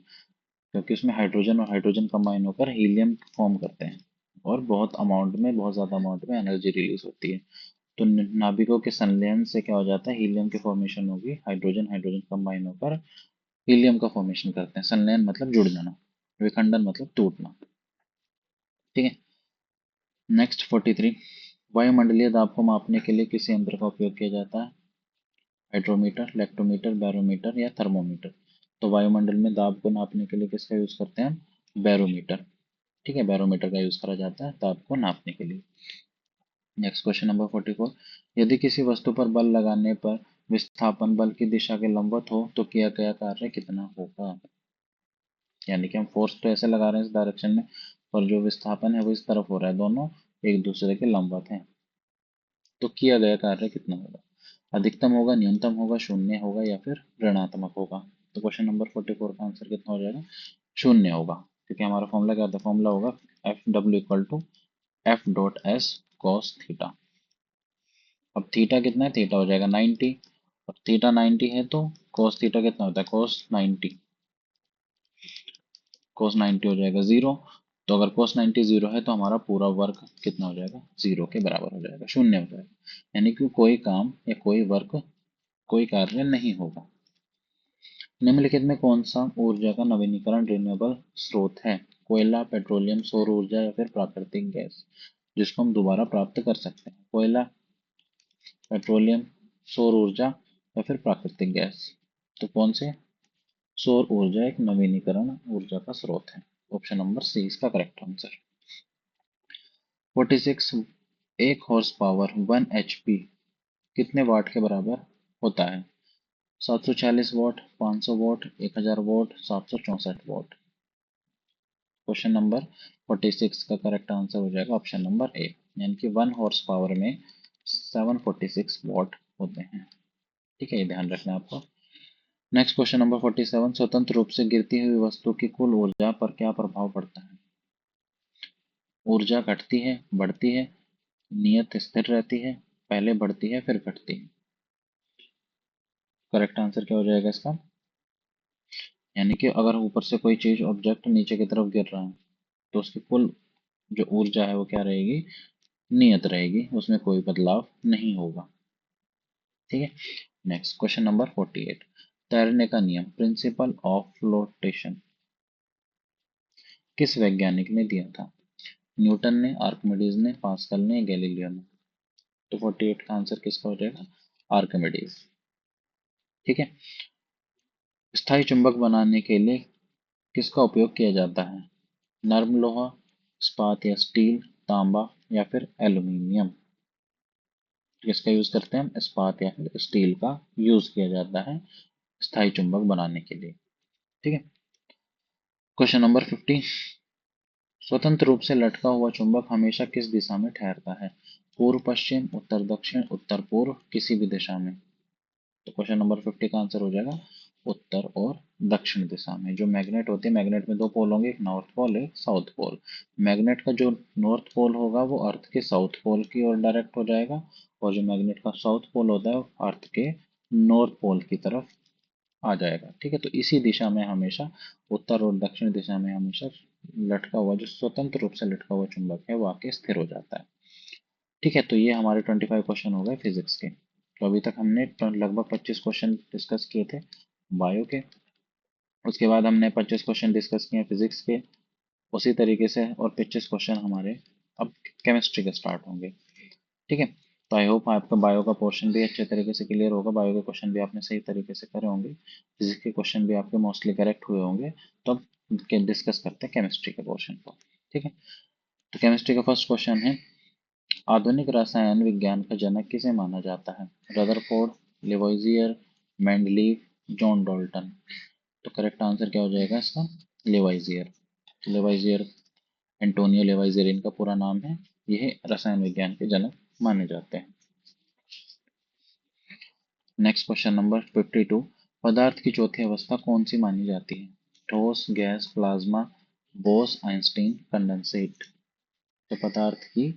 क्योंकि उसमें हाइड्रोजन और हाइड्रोजन कंबाइन होकर हीलियम फॉर्म करते हैं और बहुत ज्यादा अमाउंट में एनर्जी रिलीज होती है। तो नाभिकों के संलयन से क्या हो जाता है? हीलियम की फॉर्मेशन होगी, हाइड्रोजन हाइड्रोजन कंबाइन होकर हीलियम का फॉर्मेशन करते हैं। संलयन मतलब जुड़ जाना, विखंडन मतलब टूटना। ठीक है, नेक्स्ट 43, वायुमंडलीय दाब को मापने के लिए किस यंत्र का उपयोग किया जाता है? हाइड्रोमीटर, लेक्टोमीटर, बैरोमीटर या थर्मोमीटर। तो वायुमंडल में दाब को नापने के लिए किसका यूज करते हैं? बैरोमीटर। ठीक है, बैरोमीटर का यूज करा जाता है दाब को नापने के लिए। नेक्स्ट क्वेश्चन नंबर 44, यदि किसी वस्तु पर बल लगाने पर विस्थापन बल की दिशा के लंबवत हो तो किया गया कार्य कितना होगा? यानी कि हम फोर्स तो ऐसे लगा रहे हैं इस डायरेक्शन में, पर जो विस्थापन है वो इस तरफ हो रहा है, दोनों एक दूसरे के लंबवत हैं, तो किया गया कार्य कितना होगा? अधिकतम होगा, न्यूनतम होगा, शून्य होगा या फिर ऋणात्मक होगा? तो क्वेश्चन नंबर 44 का आंसर कितना हो जाएगा? शून्य होगा, क्योंकि हमारा फॉर्मूला क्या होता है? फॉर्मूला होगा F W equal to F dot S cos theta. अब थीटा कितना है? थीटा हो जाएगा 90, और थीटा 90 है तो कॉस थीटा कितना होता है? कॉस 90, cos 90 हो जाएगा 0। तो अगर cos 90 0 है तो हमारा पूरा वर्क कितना हो जाएगा? 0 के बराबर हो जाएगा, शून्य हो जाएगा, यानी कि कोई काम या कोई वर्क, कोई कार्य नहीं होगा। निम्नलिखित में कौन सा ऊर्जा का नवीनीकरण रिन्यूएबल स्रोत है? कोयला, पेट्रोलियम, सौर ऊर्जा या फिर प्राकृतिक गैस, जिसको हम दोबारा प्राप्त कर सकते हैं? कोयला, पेट्रोलियम, सौर ऊर्जा या फिर प्राकृतिक गैस। तो कौन से? सौर ऊर्जा एक नवीनीकरण ऊर्जा का स्रोत है। ऑप्शन नंबर सी इसका करेक्ट आंसर। 46, एक हॉर्स पावर 1 HP कितने वाट के बराबर होता है? 746 what, 500 what, 1000 what, 764 what. Question number 46 का करेक्ट आंसर हो जाएगा ऑप्शन नंबर ए, यानी कि 1 हॉर्स पावर में 746 वॉट होते हैं। ठीक है, ये ध्यान रखना है आपको। नेक्स्ट क्वेश्चन नंबर 47, स्वतंत्र रूप से गिरती हुई वस्तु की कुल ऊर्जा पर क्या प्रभाव पड़ता है? ऊर्जा घटती है, बढ़ती है, नियत स्थिर रहती है, पहले बढ़ती है फिर घटती है? करेक्ट आंसर क्या हो जाएगा इसका? यानी कि अगर ऊपर से कोई चीज ऑब्जेक्ट नीचे की तरफ गिर रहा है तो उसकी कुल जो ऊर्जा है वो क्या रहेगी? नियत रहेगी, उसमें कोई बदलाव नहीं होगा। ठीक है, नेक्स्ट क्वेश्चन नंबर 48, तैरने का नियम प्रिंसिपल ऑफ फ्लोटेशन किस वैज्ञानिक ने दिया था? न्यूटन ने, आर्किमिडीज ने, पास्कल ने, गैलीलियो ने? तो 48 का आंसर किसका हो जाएगा? आर्किमिडीज। ठीक है, स्थायी चुंबक बनाने के लिए किसका उपयोग किया जाता है? नर्म लोहा, इस्पात या स्टील, तांबा या फिर एल्यूमिनियम? किसका यूज करते हैं हम? इस्पात या फिर स्टील का यूज किया जाता है स्थायी चुंबक बनाने के लिए। ठीक है, क्वेश्चन नंबर 50, स्वतंत्र रूप से लटका हुआ चुंबक हमेशा किस दिशा में ठहरता है? पूर्व पश्चिम, उत्तर दक्षिण, उत्तर पूर्व, किसी भी दिशा में? तो क्वेश्चन नंबर 50 का आंसर हो जाएगा उत्तर और दक्षिण दिशा में। जो मैग्नेट होते हैं, मैग्नेट में दो पोल होंगे, एक नॉर्थ पोल एक साउथ पोल। मैग्नेट का जो नॉर्थ पोल होगा वो अर्थ के साउथ पोल की ओर डायरेक्ट हो जाएगा, और जो मैग्नेट का साउथ पोल होता है वो अर्थ के नॉर्थ पोल की तरफ आ जाएगा। ठीक है, तो इसी दिशा में हमेशा, उत्तर और दक्षिण दिशा में हमेशा लटका हुआ, जो स्वतंत्र रूप से लटका हुआ चुंबक है वो आके स्थिर हो जाता है। ठीक है, तो ये हमारे 25 क्वेश्चन हो गए फिजिक्स के। तो अभी तक हमने लगभग 25 क्वेश्चन डिस्कस किए थे बायो के, उसके बाद हमने 25 क्वेश्चन डिस्कस किए फिजिक्स के, उसी तरीके से और 25 क्वेश्चन हमारे अब केमिस्ट्री के स्टार्ट होंगे। ठीक है, तो आई होप आपका बायो का पोर्शन भी अच्छे तरीके से क्लियर होगा, बायो के क्वेश्चन भी आपने सही तरीके से करे होंगे, फिजिक्स के क्वेश्चन भी आपके मोस्टली करेक्ट हुए होंगे। तो अब डिस्कस करते हैं केमिस्ट्री के पोर्शन को। ठीक है, तो केमिस्ट्री का फर्स्ट क्वेश्चन है, आधुनिक रसायन विज्ञान का जनक किसे माना जाता है? Rutherford, Lavoisier, Mendeleev, John Dalton? तो करेक्ट आंसर क्या हो जाएगा इसका? लेवाइजियर। लेवाइजियर, एंटोनियो लेवाइजियर इनका पूरा नाम है, यह रसायन विज्ञान के जनक माने जाते हैं। नेक्स्ट क्वेश्चन नंबर 52, पदार्थ की चौथी अवस्था कौन सी मानी जाती है? ठोस, gas, plasma, Bose Einstein condensate. तो पदार्थ की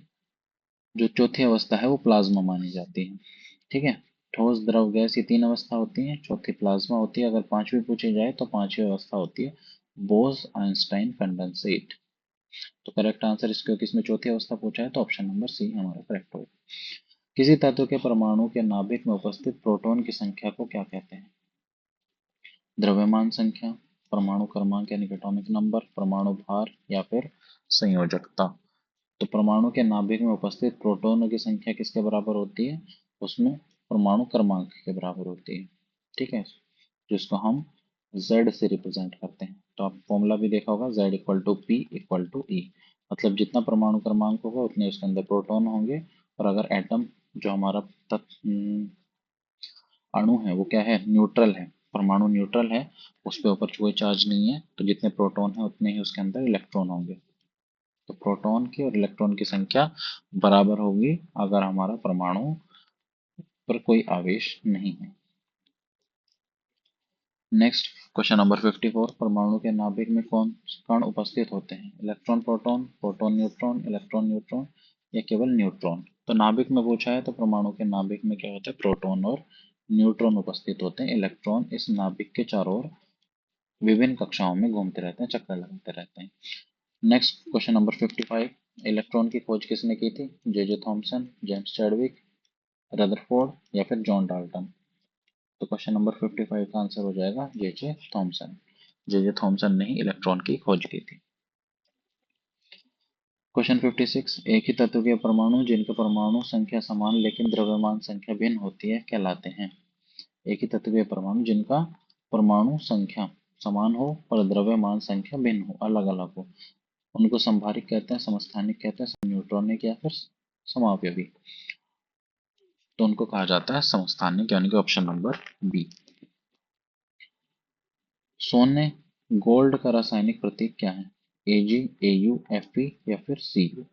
जो चौथी अवस्था है वो प्लाज्मा मानी जाती है। ठीक है, ठोस, द्रव, गैस, ये तीन अवस्था होती हैं, चौथी प्लाज्मा होती है। अगर पांचवी पूछी जाए तो पांचवी अवस्था होती है बोस आइंस्टाइन कंडेंसेट। तो करेक्ट आंसर इस, क्योंकि इसमें चौथी अवस्था पूछा है तो ऑप्शन नंबर सी हमारा करेक्ट होगा। किसी तत्व के परमाणु के नाभिक में उपस्थित प्रोटॉन की संख्या को क्या कहते हैं? द्रव्यमान संख्या, परमाणु क्रमांक यानी एटॉमिक नंबर, परमाणु भार या फिर संयोजकता। तो परमाणु के नाभिक में उपस्थित प्रोटॉनों की संख्या किसके बराबर होती है? उसमें परमाणु क्रमांक के बराबर होती है। ठीक है, जिसको हम Z से रिप्रेजेंट करते हैं। तो आप फॉर्मूला भी देखा होगा, Z equal to P equal to E। मतलब जितना परमाणु क्रमांक होगा उतने उसके अंदर प्रोटॉन होंगे। और अगर एटम जो हमारा अणु है वो क्या है? न्यूट्रल है, परमाणु न्यूट्रल है, उस पे ऊपर कोई चार्ज नहीं है, तो जितने प्रोटॉन है उतने ही उसके अंदर इलेक्ट्रॉन होंगे। तो प्रोटॉन की और इलेक्ट्रॉन की संख्या बराबर होगी अगर हमारा परमाणु पर कोई आवेश नहीं है। नेक्स्ट क्वेश्चन नंबर 54, परमाणु के नाभिक में कौन कण उपस्थित होते हैं? Electron proton, proton neutron, electron neutron या केवल न्यूट्रॉन? तो नाभिक में पूछा है तो परमाणु के नाभिक में क्या होता है? प्रोटॉन और न्यूट्रॉन उपस्थित होते हैं। इलेक्ट्रॉन इस नाभिक के चारों ओर विभिन्न कक्षाओं में घूमते रहते हैं, चक्कर लगाते रहते हैं। नेक्स्ट क्वेश्चन नंबर 55, इलेक्ट्रॉन की खोज किसने की थी? J Thomson, James Chadwick, Rutherford या फिर जॉन डाल्टन? तो क्वेश्चन नंबर 55 का आंसर हो जाएगा जे थॉमसन। जे थॉमसन ने ही इलेक्ट्रॉन की खोज की थी। क्वेश्चन 56, एक ही तत्व के परमाणु जिनके परमाणु संख्या समान लेकिन द्रव्यमान संख्या भिन्न होती है कहलाते हैं? एक ही तत्व के परमाणु जिनका परमाणु संख्या समान हो पर द्रव्यमान संख्या भिन्न हो, अलग अलग हो, उनको संभारिक कहते हैं, समस्थानिक कहते हैं, न्यूट्रॉनिक या फिर समावयवी। तो उनको कहा जाता है समस्थानिक, यानी कि ऑप्शन नंबर बी। सोने, गोल्ड का रासायनिक प्रतीक क्या है? Ag, Au, Fe या फिर Cu?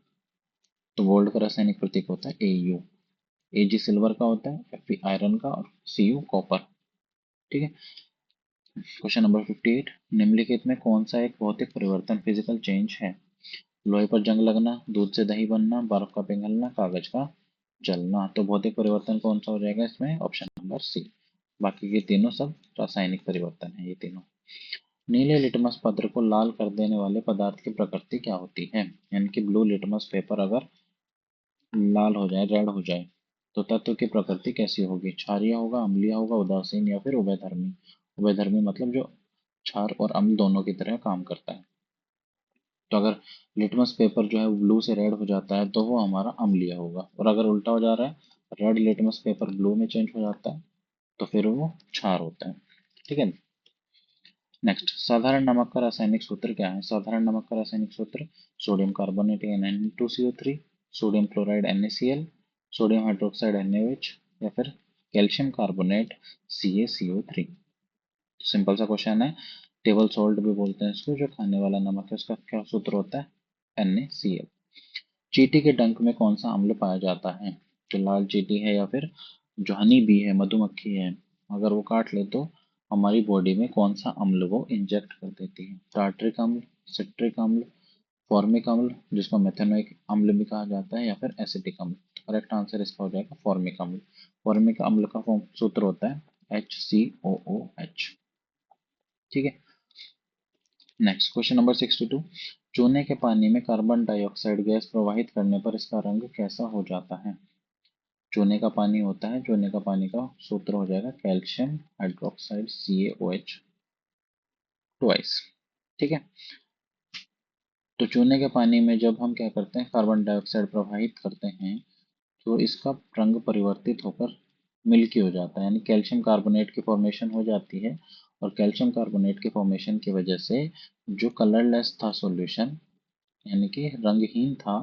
तो गोल्ड का रासायनिक प्रतीक होता है Au। Ag सिल्वर का होता है, Fe आयरन का और Cu कॉपर। ठीक है, क्वेश्चन नंबर 58, निम्नलिखित में कौन सा एक भौतिक परिवर्तन फिजिकल चेंज है? लोहे पर जंग लगना, दूध से दही बनना, बर्फ का पिघलना, कागज का जलना। तो भौतिक परिवर्तन कौन सा हो जाएगा इसमें? Option number C. बाकी के तीनों सब रासायनिक परिवर्तन है, ये तीनों। नीले लिटमस पत्र को लाल कर देने वाले पदार्थ की प्रकृति क्या होती है? यानी कि ब्लू लिटमस पेपर अगर लाल हो जाए, रेड हो जाए, तो तत्व की प्रकृति कैसी होगी? क्षारीय होगा, अम्लीय होगा, उदासीन या फिर उभयधर्मी? उभयधर्मी मतलब जो क्षार और अम्ल दोनों की तरह काम करता है। तो अगर लिटमस पेपर जो है ब्लू से रेड हो जाता है तो वो हमारा अम्लीय होगा, और अगर उल्टा हो जा रहा है, रेड लिटमस पेपर ब्लू में चेंज हो जाता है, तो फिर वो क्षार होता है। ठीक है, नेक्स्ट, साधारण नमक का रासायनिक सूत्र क्या है? साधारण नमक का रासायनिक सूत्र sodium carbonate Na2CO3, sodium chloride NaCl, sodium hydroxide NaOH या फिर कैल्शियम कार्बोनेट CaCO3। सिंपल सा क्वेश्चन है। टेबल सॉल्ट भी बोलते हैं इसको, जो खाने वाला नमक है उसका क्या सूत्र होता है? NaCl। चींटी के डंक में कौन सा अम्ल पाया जाता है? जो लाल चींटी है या फिर जो हनी बी है, मधुमक्खी है, अगर वो काट ले तो हमारी बॉडी में कौन सा अम्ल वो इंजेक्ट कर देती है? टार्ट्रिक अम्ल, सिट्रिक अम्ल, फॉर्मिक अम्ल जिसको मेथेनोइक अम्ल भी कहा जाता है, या फिर एसिटिक अम्ल? तो करेक्ट आंसर इसका हो जाएगा फॉर्मिक अम्ल। फॉर्मिक अम्ल का सूत्र होता है HCOOH। ठीक है, नेक्स्ट क्वेश्चन नंबर 62, चूने के पानी में कार्बन डाइऑक्साइड गैस प्रवाहित करने पर इसका रंग कैसा हो जाता है? चूने का पानी होता है, चूने का पानी का सूत्र हो जाएगा कैल्शियम हाइड्रोक्साइड CaOH ट्वाइस। ठीक है, तो चूने के पानी में जब हम क्या करते हैं, कार्बन डाइऑक्साइड प्रवाहित करते हैं, तो इसका रंग परिवर्तित होकर मिल्की हो जाता है, यानी कैल्शियम कार्बोनेट की फॉर्मेशन हो जाती है। और कैल्शियम कार्बोनेट की फॉर्मेशन की वजह से जो कलरलेस था सॉल्यूशन, यानी कि रंगहीन था,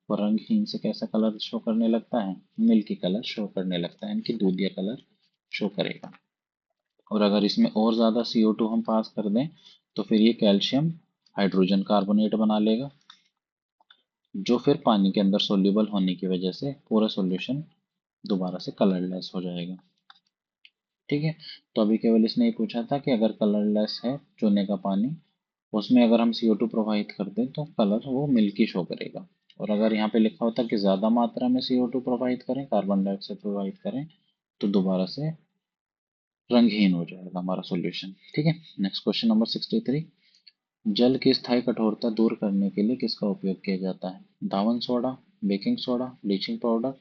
वो रंगहीन से कैसा कलर शो करने लगता है? मिल्की कलर शो करने लगता है, यानी कि दूधिया कलर शो करेगा। और अगर इसमें और ज़्यादा CO2 हम पास कर दें तो फिर ये कैल्शियम हाइड्रोजन कार्बोनेट बना लेगा, जो फिर पानी के अंदर सोल्यूबल होने की वजह से पूरा सॉल्यूशन दोबारा से कलरलेस हो जाएगा। ठीक है, तो अभी केवल इसने ये पूछा था कि अगर कलरलेस है चूने का पानी उसमें अगर हम CO2 प्रोवाइड कर दें तो कलर वो मिल्की शो करेगा। और अगर यहाँ पे लिखा होता कि ज़्यादा मात्रा में CO2 प्रोवाइड करें, कार्बन डाइऑक्साइड प्रोवाइड करें, तो दोबारा से रंगहीन हो जाएगा हमारा सॉल्यूशन। ठीक है। Next question number 63। जल की स्थायी कठोरता दूर करने के लिए किसका उपयोग किया जाता है? धावन soda, baking soda, bleaching powder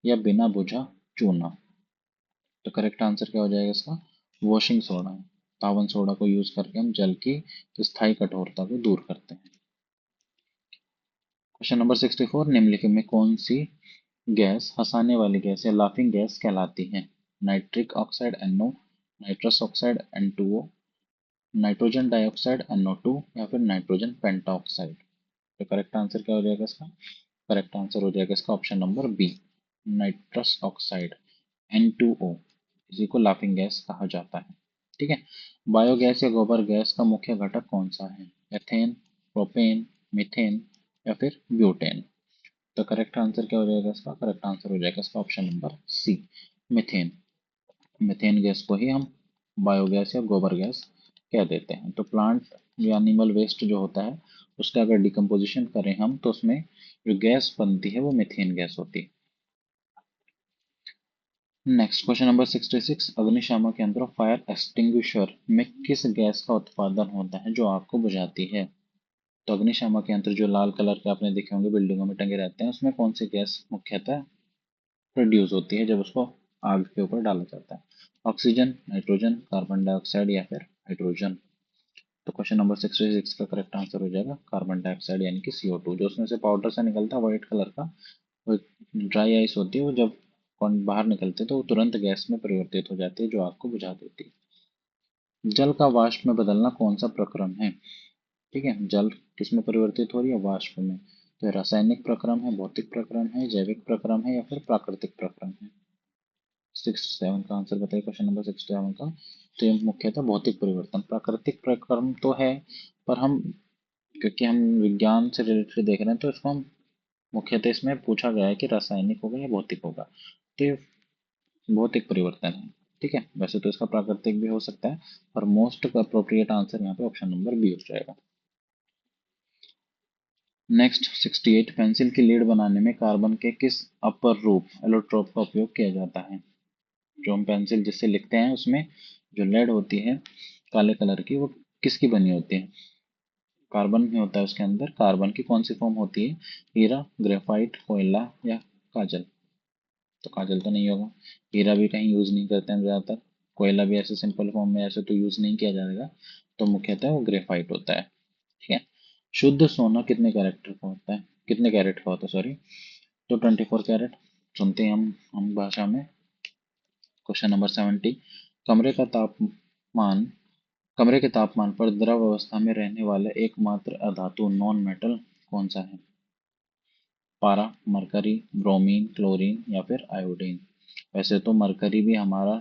या बिना बुझा चूना? तो करेक्ट आंसर क्या हो जाएगा इसका? Washing soda. धावन सोडा को यूज करके हम जल की स्थायी कठोरता को दूर करते हैं। Question number 64। निम्नलिखित में कौन सी गैस हंसाने वाली गैस या लाफिंग गैस कहलाती है? Nitric oxide NO, nitrous oxide N2O, nitrogen dioxide NO2 या फिर नाइट्रोजन पेंटाऑक्साइड? तो करेक्ट आंसर क्या हो जाएगा इसका? करेक्ट आंसर हो जाएगा इसका option number B, nitrous oxide N2O, इसी को लाफिंग गैस कहा जाता है। ठीक है। बायोगैस या गोबर गैस का मुख्य घटक कौन सा है? एथेन, प्रोपेन, मीथेन या फिर ब्यूटेन? तो करेक्ट आंसर क्या हो जाएगा इसका? करेक्ट आंसर हो जाएगा इसका option number C, methane. Methane gas को ही हम बायोगैस या गोबर गैस कह देते हैं। तो प्लांट या एनिमल वेस्ट जो होता है उसका अगर डिकम्पोजिशन करें हम तो उसमें जो गैस बनती है वो मीथेन गैस होती है। Next question number 66। अग्निशामक यंत्र फायर एक्सटिंग्विशर में किस गैस का उत्पादन होता है जो आग को बुझाती है? तो अग्निशामक यंत्र जो लाल कलर के आपने देखे होंगे बिल्डिंगों में टंगे रहते हैं, उसमें कौन सी गैस मुख्यतः प्रोड्यूस होती है जब उसको आग के ऊपर डाला जाता है? ऑक्सीजन, नाइट्रोजन, कार्बन डाइऑक्साइड या फिर हाइड्रोजन? तो क्वेश्चन नंबर 66 का करेक्ट आंसर हो जाएगा कार्बन डाइऑक्साइड यानी कि CO2। जो उसमें से पाउडर सा निकलता है व्हाइट कलर का, वो ड्राई आइस होती है, वो जब कौन बाहर निकलते हैं तो वो तुरंत गैस में परिवर्तित हो जाती है जो आग को बुझा देती है। जल का वाष्प में बदलना कौन सा प्रक्रम है? ठीक है। जल किस में परिवर्तित हो रही है? वाष्प में। तो रासायनिक प्रक्रम है, भौतिक प्रक्रम है, जैविक प्रक्रम है या फिर प्राकृतिक प्रक्रम है? 67 का आंसर बताइए क्वेश्चन नंबर 67 का। तो ये मुख्यतः भौतिक परिवर्तन। प्राकृतिक प्रक्रम तो है, पर हम क्योंकि हम विज्ञान से रिलेटेड देख रहे हैं तो इसको हम मुख्यतः इसमें पूछा गया है कि रासायनिक होगा या भौतिक होगा, तो ये भौतिक परिवर्तन है। ठीक है। वैसे तो इसका प्राकृतिक भी हो सकता है, पर मोस्ट अप्रोप्रिएट आंसर यहाँ पे ऑप्शन नंबर बी हो जाएगा। नेक्स्ट 68। पेंसिल की लीड बनाने में कार्बन के किस अपर रूप एलोट्रोप का उपयोग किया जाता है? जो हम पेंसिल जिससे लिखते हैं उसमें जो लेड होती है काले कलर की, वो किसकी बनी होती है? कार्बन में होता है उसके अंदर। कार्बन की कौन सी फॉर्म होती है? हीरा, ग्रेफाइट, कोयला या काजल? तो काजल तो नहीं होगा। हीरा भी कहीं यूज नहीं करते हैं ज्यादातर। कोयला भी ऐसे सिंपल फॉर्म में ऐसे तो यूज नहीं किया जाएगा। तो मुख्यतः वो ग्रेफाइट होता है। ठीक है। शुद्ध सोना कितने कैरेक्टर का होता है? कितने कैरेट का होता है, सॉरी? तो 24 कैरेट। सुनते हैं हम भाषा में। Question number 70। कमरे का तापमान कमरे के तापमान पर द्रव अवस्था में रहने वाला एकमात्र अधातु नॉन मेटल कौन सा है? पारा, मरकरी, ब्रोमीन, क्लोरीन या फिर आयोडीन? वैसे तो मरकरी भी हमारा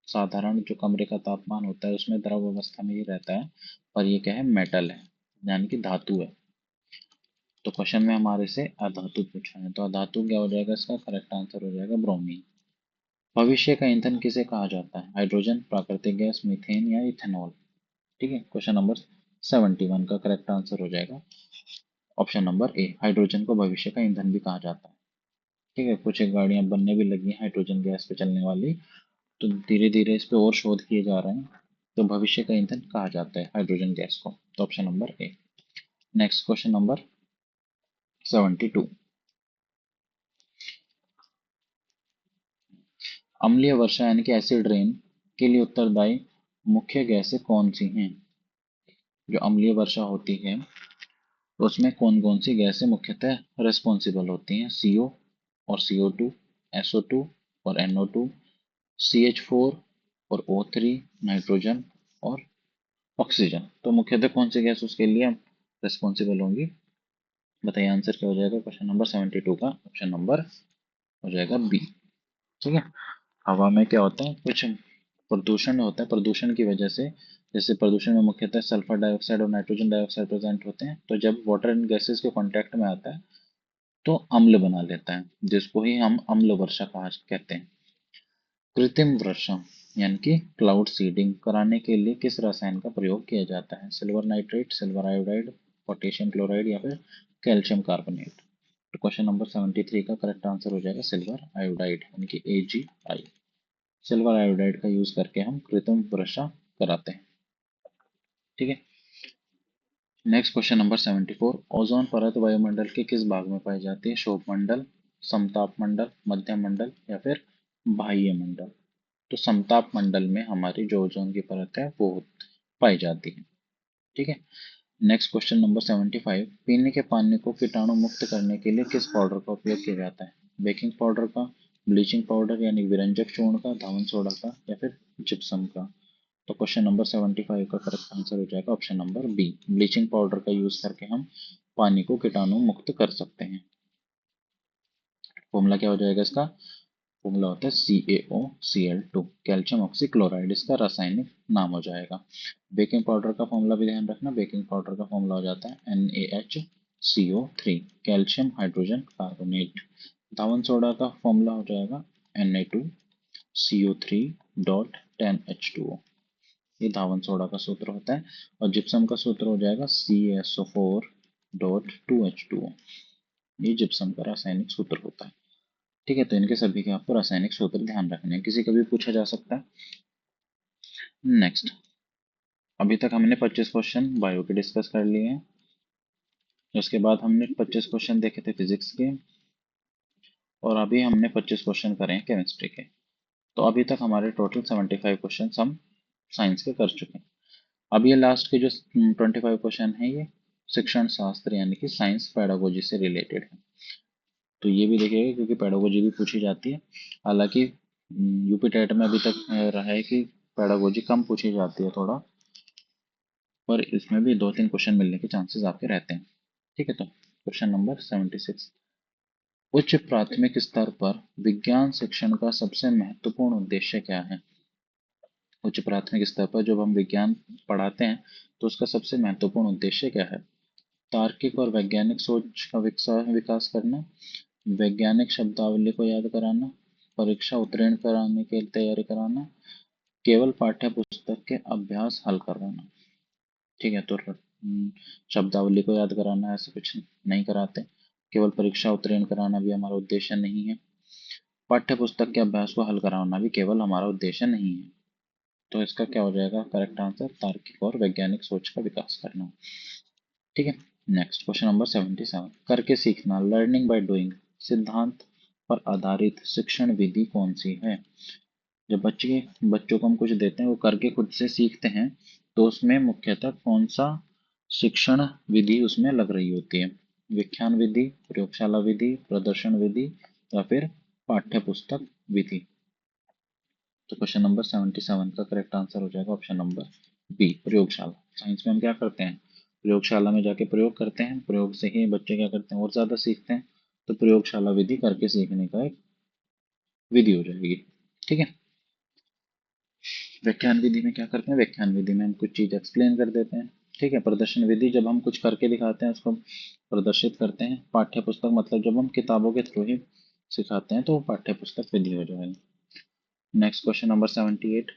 साधारण जो कमरे का तापमान होता है उसमें द्रव अवस्था में ही रहता है, पर ये क्या है? मेटल है, यानी कि धातु है। तो क्वेश्चन में हमारे से अधातु पूछा है, तो अधातु क्या हो जाएगा? इसका करेक्ट आंसर हो जाएगा ब्रोमीन। भविष्य का ईंधन किसे कहा जाता है? हाइड्रोजन, प्राकृतिक गैस, मीथेन या इथेनॉल? ठीक है। क्वेश्चन नंबर 71 का करेक्ट आंसर हो जाएगा ऑप्शन नंबर ए, हाइड्रोजन को भविष्य का ईंधन भी कहा जाता है। ठीक है। कुछ एक गाड़ियां बनने भी लगी हैं हाइड्रोजन गैस पे चलने वाली, तो धीरे धीरे इस पे और शोध किए जा रहे हैं। तो भविष्य का ईंधन कहा जाता है हाइड्रोजन गैस को। तो option number A. Next question number 72। अम्लीय वर्षा यानी कि एसिड रेन के लिए उत्तरदायी मुख्य गैसें कौन सी हैं? जो अम्लीय वर्षा होती है तो उसमें कौन कौन सी गैसें मुख्यतः रिस्पॉन्सिबल होती हैं? CO और CO2, SO2 और NO2, CH4 और O3, नाइट्रोजन और ऑक्सीजन? तो मुख्यतः कौन सी गैस उसके लिए रिस्पॉन्सिबल होंगी? बताइए आंसर क्या हो जाएगा क्वेश्चन नंबर 72 का? ऑप्शन नंबर हो जाएगा बी। ठीक है। हवा में क्या होता है? कुछ प्रदूषण होता है, प्रदूषण की वजह से, जैसे प्रदूषण में मुख्यतः सल्फर डाइऑक्साइड और नाइट्रोजन डाइऑक्साइड प्रेजेंट होते हैं, तो जब वाटर एंड गैसेस के कांटेक्ट में आता है तो अम्ल बना लेता है, जिसको ही हम अम्ल वर्षा कहा कहते हैं। कृत्रिम वर्षा यानी कि क्लाउड सीडिंग कराने के लिए किस रसायन का प्रयोग किया जाता है? Silver nitrate, silver iodide, potassium chloride या फिर कैल्शियम कार्बोनेट। तो क्वेश्चन नंबर 73 का करेक्ट आंसर हो जाएगा सिल्वर आयोडाइड यानी कि AgI। सिल्वर आयोडाइड का यूज करके हम कृत्रिम वर्षा कराते हैं। ठीक है। नेक्स्ट क्वेश्चन नंबर 74, ओजोन परत वायुमंडल के किस भाग में पाई जाती है? शोभ मंडल, समताप मंडल, मध्यम मंडल या फिर बाह्य मंडल। तो समताप मंडल में हमारी जो ओजोन की परत है वो पाई जाती है। ठीक है। नेक्स्ट क्वेश्चन नंबर 75, पीने के पानी को कीटाणु मुक्त करने के लिए किस पाउडर का उपयोग किया जाता है? बेकिंग पाउडर का, ब्लीचिंग पाउडर यानी विरंजक चूर्ण का, धावन सोडा का या फिर जिप्सम का। तो क्वेश्चन नंबर 75 का करेक्ट आंसर हो जाएगा option number B, bleaching powder का यूज करके हम पानी को कीटाणु मुक्त कर सकते हैं। फॉर्मूला क्या हो जाएगा इसका? फॉर्मूला होता है CaOCl2, कैल्शियम ऑक्सीक्लोराइड इसका रासायनिक नाम हो जाएगा। बेकिंग पाउडर का फॉर्मूला भी ध्यान रखना, बेकिंग पाउडर का फॉर्मूला हो जाता है NaHCO3, कैल्शियम हाइड्रोजन कार्बोनेट। धावन सोडा का फॉर्मूला हो जाएगा Na2CO3 डॉट 10H2O, ये धावन सोडा का सूत्र होता है। और जिप्सम का सूत्र हो जाएगा CaSO4 डॉट 2H2O, ये जिप्सम का रासायनिक सूत्र होता है। ठीक है। तो इनके सभी के आपको रासायनिक सूत्र ध्यान रखने हैं, किसी का भी पूछा जा सकता है। नेक्स्ट, अभी तक हमने 25 क्वेश्चन बायो के डिस्कस कर लिए हैं। उसके बाद हमने 25 क्वेश्चन देखे थे फिजिक्स के, और अभी हमने 25 क्वेश्चन करे हैं केमिस्ट्री के। तो अभी तक हमारे टोटल 75 क्वेश्चन हम साइंस के कर चुके हैं। अब ये लास्ट के जो 25 क्वेश्चन है ये शिक्षण शास्त्र यानी कि साइंस पेडागोजी से रिलेटेड है। तो ये भी देखिएगा क्योंकि पेडागोजी भी पूछी जाती है। हालांकि यूपी टेट में अभी तक रहा है कि पेडागोजी कम पूछी जाती है थोड़ा, पर इसमें भी 2-3 क्वेश्चन मिलने के चांसेस आपके रहते हैं। ठीक है। तो क्वेश्चन नंबर 76, उच्च प्राथमिक स्तर पर विज्ञान शिक्षण का सबसे महत्वपूर्ण उद्देश्य क्या है? उच्च प्राथमिक स्तर पर जब हम विज्ञान पढ़ाते हैं तो उसका सबसे महत्वपूर्ण उद्देश्य क्या है? तार्किक और वैज्ञानिक सोच का विकास करना, वैज्ञानिक शब्दावली को याद कराना, परीक्षा उत्तीर्ण कराने की तैयारी कराना, केवल पाठ्य पुस्तक के अभ्यास हल करवाना। ठीक है। तो शब्दावली को याद कराना ऐसा कुछ नहीं कराते, केवल परीक्षा उत्तीर्ण कराना भी हमारा उद्देश्य नहीं है, पाठ्य पुस्तक के अभ्यास को हल कराना भी केवल हमारा उद्देश्य नहीं है। तो इसका क्या हो जाएगा करेक्ट आंसर? तार्किक और वैज्ञानिक सोच का विकास करना। ठीक है। नेक्स्ट क्वेश्चन नंबर 77, करके सीखना, लर्निंग बाय डूइंग सिद्धांत पर आधारित शिक्षण विधि कौन सी है? जब बच्चों को हम कुछ देते हैं वो करके खुद से सीखते हैं, तो उसमें मुख्यतः कौन सा शिक्षण विधि उसमें लग रही होती है? व्याख्यान विधि, प्रयोगशाला विधि, प्रदर्शन विधि या फिर पाठ्य पुस्तक विधि। तो क्वेश्चन नंबर 77 का करेक्ट आंसर हो जाएगा ऑप्शन नंबर बी, प्रयोगशाला। साइंस में हम क्या करते हैं? प्रयोगशाला में जाके प्रयोग करते हैं, प्रयोग से ही बच्चे क्या करते हैं और ज्यादा सीखते हैं। तो प्रयोगशाला विधि करके सीखने का एक विधि हो जाएगी। ठीक है। व्याख्यान विधि में क्या करते हैं? व्याख्यान विधि में हम कुछ चीज एक्सप्लेन कर देते हैं। ठीक है। प्रदर्शन विधि जब हम कुछ करके दिखाते हैं उसको प्रदर्शित करते हैं। पाठ्य पुस्तक मतलब जब हम किताबों के थ्रू ही सिखाते हैं तो वो पाठ्य पुस्तक विधि हो जाएगी। नेक्स्ट क्वेश्चन नंबर 78,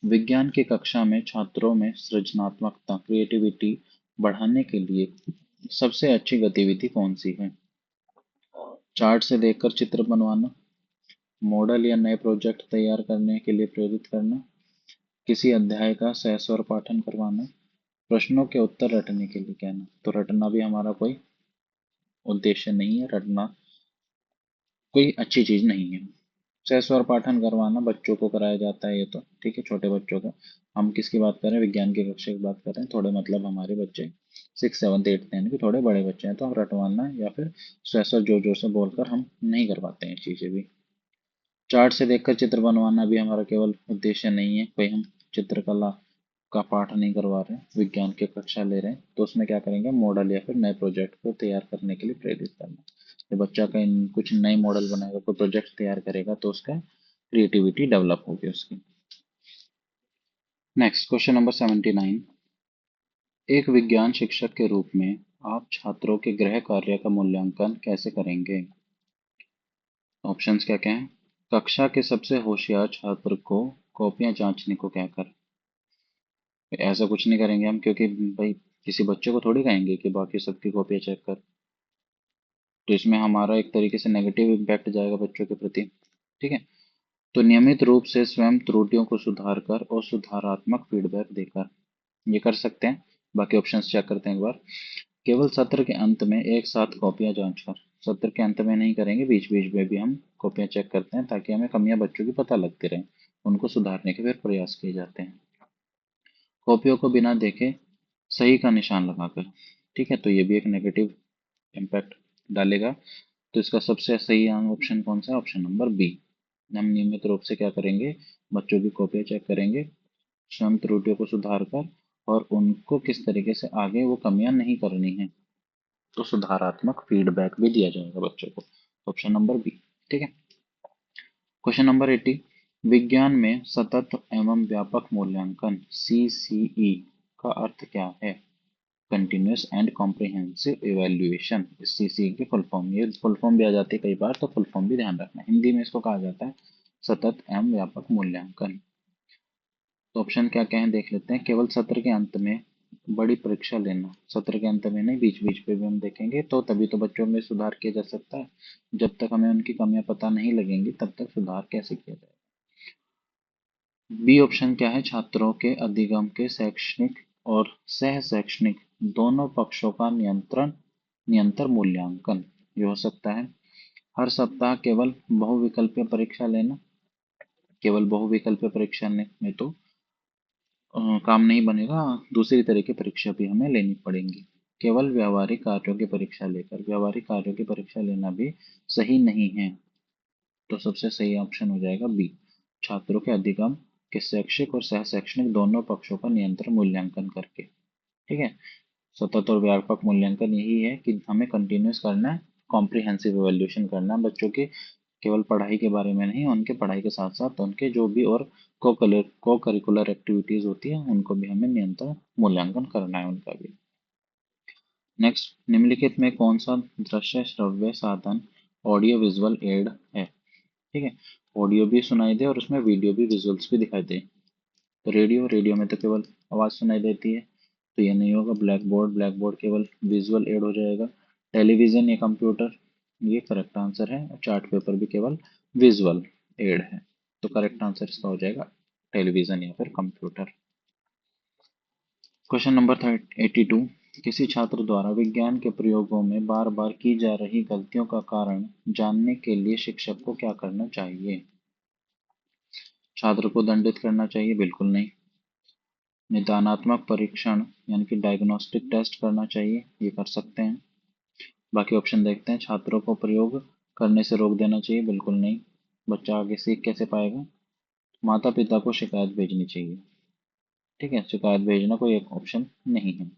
विज्ञान की कक्षा में छात्रों में सृजनात्मकता क्रिएटिविटी बढ़ाने के लिए सबसे अच्छी गतिविधि कौन सी है? चार्ट से देखकर चित्र बनवाना, मॉडल या नए प्रोजेक्ट तैयार करने के लिए प्रेरित करना, किसी अध्याय का सस्वर पाठन करवाना, प्रश्नों के उत्तर रटने के लिए कहना। तो रटना भी हमारा कोई उद्देश्य नहीं है, रटना कोई अच्छी चीज नहीं है। सस्वर पाठन करवाना बच्चों को कराया जाता है ये तो, ठीक है, छोटे बच्चों को। हम किसकी बात कर रहे हैं? विज्ञान की कक्षा की बात कर रहे हैं। थोड़े मतलब हमारे बच्चे 6, 7, 8 यानी कि थोड़े बड़े बच्चे हैं, तो हम रटवाना या फिर सस्वर जोर जोर से बोलकर हम नहीं करवाते हैं चीजें भी। चार्ट से देखकर चित्र बनवाना भी हमारा केवल उद्देश्य नहीं है, कोई हम चित्रकला का पाठ नहीं करवा रहे हैं, विज्ञान की कक्षा ले रहे हैं, तो उसमें क्या करेंगे? मॉडल या फिर नए प्रोजेक्ट को तैयार करने के लिए प्रेरित करना। जब बच्चा कहीं कुछ नए मॉडल बनाएगा, कोई प्रोजेक्ट तैयार करेगा, तो उसका क्रिएटिविटी डेवलप होगी उसकी। नेक्स्ट क्वेश्चन नंबर 79, एक विज्ञान शिक्षक के रूप में आप छात्रों के गृह कार्य का मूल्यांकन कैसे करेंगे? ऑप्शंस क्या क्या हैं? कक्षा के सबसे होशियार छात्र को कॉपियां जांचने को क्या कर। ऐसा कुछ नहीं करेंगे हम, क्योंकि भाई किसी बच्चे को थोड़ी कहेंगे कि बाकी सबकी कॉपियां चेक कर। तो इसमें हमारा एक तरीके से नेगेटिव इम्पैक्ट जाएगा बच्चों के प्रति। ठीक है। तो नियमित रूप से स्वयं त्रुटियों को सुधार कर और सुधारात्मक फीडबैक देकर ये कर सकते हैं। बाकी ऑप्शंस चेक करते हैं एक बार। केवल सत्र के अंत में एक साथ कॉपियां जांचकर। सत्र के अंत में नहीं करेंगे, बीच बीच में भी हम कॉपियां चेक करते हैं ताकि हमें कमियां बच्चों की पता लगती रहे, उनको सुधारने के फिर प्रयास किए जाते हैं। कॉपियों को बिना देखे सही का निशान लगाकर। ठीक है, तो ये भी एक नेगेटिव इम्पैक्ट डालेगा। तो इसका सबसे सही ऑप्शन कौन सा है? Option number B. हम नियमित रूप से क्या करेंगे? बच्चों की कॉपियां चेक करेंगे, स्वयं त्रुटियों को सुधार कर, और उनको किस तरीके से आगे वो कमियां नहीं करनी है, तो सुधारात्मक फीडबैक भी दिया जाएगा बच्चों को। Option number B. ठीक है। Question number 80। विज्ञान में सतत एवं व्यापक मूल्यांकन CCE का अर्थ क्या है? Continuous and comprehensive evaluation. इस CCE की फुल फॉर्म, ये फुल फॉर्म भी आ जाती है कई बार, तो फुल फॉर्म भी ध्यान रखना। हिंदी में इसको कहा जाता है सतत एवं व्यापक मूल्यांकन। तो ऑप्शन क्या क्या है देख लेते हैं। केवल सत्र के अंत में बड़ी परीक्षा लेना। सत्र के अंत में नहीं, बीच बीच पे भी हम देखेंगे, तो तभी तो बच्चों में सुधार किया जा सकता है। जब तक हमें उनकी कमियां पता नहीं लगेंगी तब तक सुधार कैसे किया जाएगा। बी ऑप्शन क्या है? छात्रों के अधिगम के शैक्षणिक और सह शैक्षणिक दोनों पक्षों का निरंतर मूल्यांकन। ये हो सकता है। हर सप्ताह केवल बहुविकल्पीय परीक्षा लेना। केवल बहुविकल्पीय परीक्षा में तो काम नहीं बनेगा, दूसरी तरह की परीक्षा भी हमें लेनी पड़ेंगी। केवल व्यावहारिक कार्यों की परीक्षा लेकर, व्यावहारिक कार्यों की परीक्षा लेना भी सही नहीं है। तो सबसे सही ऑप्शन हो जाएगा बी। छात्रों के अधिगम के शैक्षिक और सह शैक्षणिक दोनों पक्षों का निरंतर मूल्यांकन करके। ठीक है। सतत और व्यापक मूल्यांकन यही है कि हमें कंटिन्यूस करना है, कॉम्प्रिहेंसिव इवैल्यूएशन करना है बच्चों की। केवल पढ़ाई के बारे में नहीं, उनके पढ़ाई के साथ साथ उनके जो भी और को करिकुलर एक्टिविटीज होती है उनको भी हमें निरंतर मूल्यांकन करना है उनका भी। नेक्स्ट, निम्नलिखित में कौन सा दृश्य श्रव्य साधन ऑडियो विजुअल एड है? ठीक है। ऑडियो भी सुनाई दे और उसमें वीडियो भी, विजुअल्स भी दिखाई दे। तो रेडियो में तो केवल आवाज सुनाई देती है, तो ये नहीं होगा। ब्लैक बोर्ड केवल विजुअल एड हो जाएगा। टेलीविजन या कंप्यूटर, ये करेक्ट आंसर है। और चार्ट पेपर भी केवल विजुअल एड है। तो करेक्ट आंसर इसका हो जाएगा टेलीविजन या फिर कंप्यूटर। Question number 82। किसी छात्र द्वारा विज्ञान के प्रयोगों में बार बार की जा रही गलतियों का कारण जानने के लिए शिक्षक को क्या करना चाहिए? छात्र को दंडित करना चाहिए? बिल्कुल नहीं। निदानात्मक परीक्षण यानी कि डायग्नोस्टिक टेस्ट करना चाहिए? ये कर सकते हैं। बाकी ऑप्शन देखते हैं। छात्रों को प्रयोग करने से रोक देना चाहिए? बिल्कुल नहीं। बच्चा आगे सीख कैसे पाएगा? माता पिता को शिकायत भेजनी चाहिए। ठीक है, शिकायत भेजना कोई एक ऑप्शन नहीं है।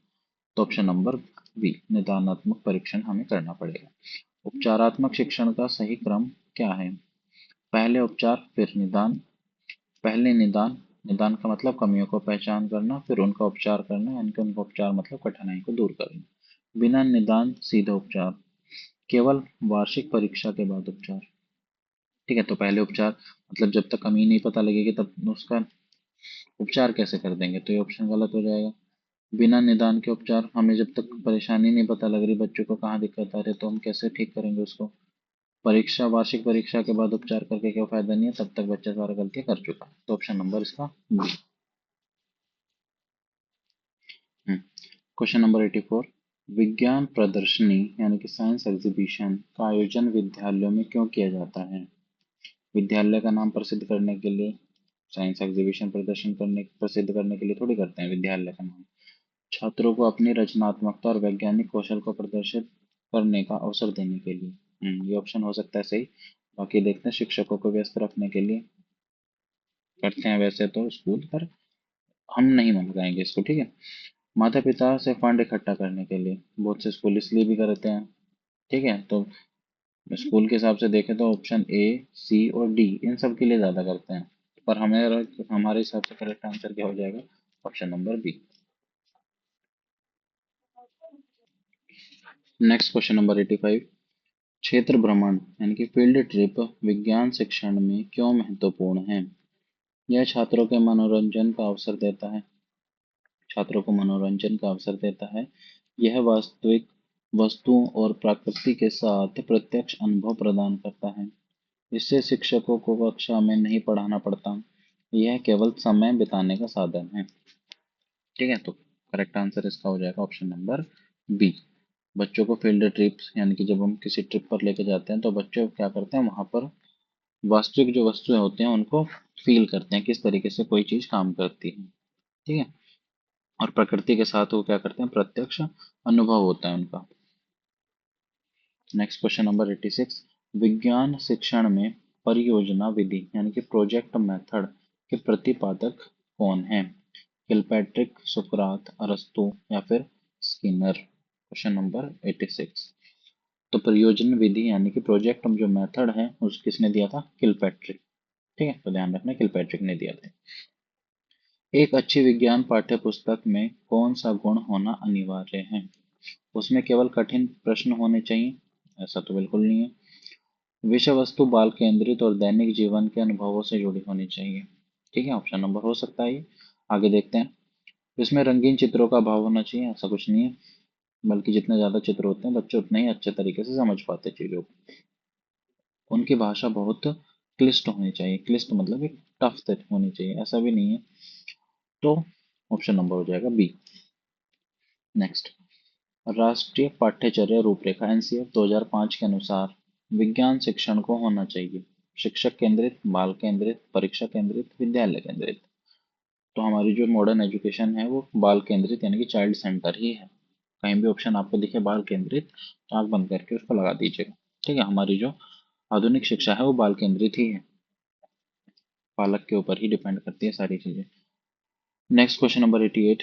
तो ऑप्शन नंबर बी, निदानात्मक परीक्षण हमें करना पड़ेगा। उपचारात्मक शिक्षण का सही क्रम क्या है? पहले उपचार फिर निदान। पहले निदान, निदान का मतलब कमियों को पहचान करना, फिर उनका उपचार करना, यानी कि उनका उपचार मतलब कठिनाई को दूर करना। बिना निदान सीधा उपचार। केवल वार्षिक परीक्षा के बाद उपचार। ठीक है, तो पहले उपचार मतलब जब तक कमी नहीं पता लगेगी तब उसका उपचार कैसे कर देंगे, तो ये ऑप्शन गलत हो जाएगा। बिना निदान के उपचार, हमें जब तक परेशानी नहीं पता लग रही बच्चों को कहाँ दिक्कत आ रही है तो हम कैसे ठीक करेंगे उसको। परीक्षा, वार्षिक परीक्षा के बाद उपचार करके क्या फायदा नहीं है, तब तक बच्चा सारा गलतियां कर चुका है। तो ऑप्शन नंबर इसका बी। Question number 84। विज्ञान प्रदर्शनी यानी कि साइंस एग्जीबिशन का आयोजन विद्यालयों में क्यों किया जाता है? विद्यालय का नाम प्रसिद्ध करने के लिए साइंस एग्जीबिशन प्रसिद्ध करने के लिए थोड़ी करते हैं विद्यालय का नाम। छात्रों को अपनी रचनात्मकता और वैज्ञानिक कौशल को प्रदर्शित करने का अवसर देने के लिए। ये ऑप्शन हो सकता है सही। बाकी देखते हैं। शिक्षकों को व्यस्त रखने के लिए करते हैं वैसे तो स्कूल पर, हम नहीं लगाएंगे इसको। ठीक है। माता पिता से फंड इकट्ठा करने के लिए, बहुत से स्कूल इसलिए भी करते हैं। ठीक है, तो स्कूल के हिसाब से देखें तो ऑप्शन ए, सी और डी इन सब के लिए ज्यादा करते हैं। पर हमें, हमारे हिसाब से करेक्ट आंसर क्या हो जाएगा? Option number B. Next question number 85। क्षेत्र भ्रमण यानी कि फील्ड ट्रिप विज्ञान शिक्षण में क्यों महत्वपूर्ण है? यह छात्रों को मनोरंजन का अवसर देता है। यह वास्तविक वस्तुओं और प्रकृति के साथ प्रत्यक्ष अनुभव प्रदान करता है। इससे शिक्षकों को कक्षा में नहीं पढ़ाना पड़ता, यह केवल समय बिताने का साधन है। ठीक है, तो करेक्ट आंसर इसका हो जाएगा ऑप्शन नंबर बी। बच्चों को फील्ड ट्रिप्स यानी कि जब हम किसी ट्रिप पर लेके जाते हैं तो बच्चे क्या करते हैं, वहां पर वास्तविक जो वस्तुएं होती हैं उनको फील करते हैं, किस तरीके से कोई चीज काम करती है। ठीक है, और प्रकृति के साथ वो क्या करते हैं, प्रत्यक्ष अनुभव होता है उनका। नेक्स्ट क्वेश्चन नंबर 86, विज्ञान शिक्षण में परियोजना विधि यानी कि प्रोजेक्ट मेथड के प्रतिपादक कौन है? किलपैट्रिक, सुकरात, अरस्तू या फिर स्किनर? Question number 86। तो परियोजना विधि यानी कि प्रोजेक्ट जो मेथड है उस किसने दिया था? किलपैट्रिक। ठीक है, तो ध्यान रखना किलपैट्रिक ने दिया था। एक अच्छी विज्ञान पाठ्य पुस्तक में कौन सा गुण होना अनिवार्य है? उसमें केवल कठिन प्रश्न होने चाहिए? ऐसा तो बिल्कुल नहीं है। विषय वस्तु बाल केंद्रित और दैनिक जीवन के अनुभवों से जुड़ी होनी चाहिए। ठीक है, ऑप्शन नंबर हो सकता है ये। आगे देखते हैं। इसमें रंगीन चित्रों का अभाव होना चाहिए? ऐसा कुछ नहीं है, बल्कि जितने ज्यादा चित्र होते हैं बच्चे उतने ही अच्छे तरीके से समझ पाते चीजों को। उनकी भाषा बहुत क्लिष्ट होनी चाहिए। क्लिष्ट मतलब एक टफ होनी चाहिए, ऐसा भी नहीं है। तो ऑप्शन नंबर हो जाएगा बी। नेक्स्ट, राष्ट्रीय पाठ्यचर्या रूपरेखा एनसीएफ 2005 के अनुसार विज्ञान शिक्षण को होना चाहिए शिक्षक केंद्रित, बाल केंद्रित, परीक्षा केंद्रित, विद्यालय केंद्रित। तो हमारी जो मॉडर्न एजुकेशन है वो बाल केंद्रित यानी कि चाइल्ड सेंटर ही है। कहीं भी ऑप्शन आपको दिखे बाल केंद्रित तो आंख बंद करके उसको लगा दीजिएगा। ठीक है, हमारी जो आधुनिक शिक्षा है वो बाल केंद्रित ही है, पालक के ऊपर ही डिपेंड करती है सारी चीजें। नेक्स्ट क्वेश्चन नंबर 88,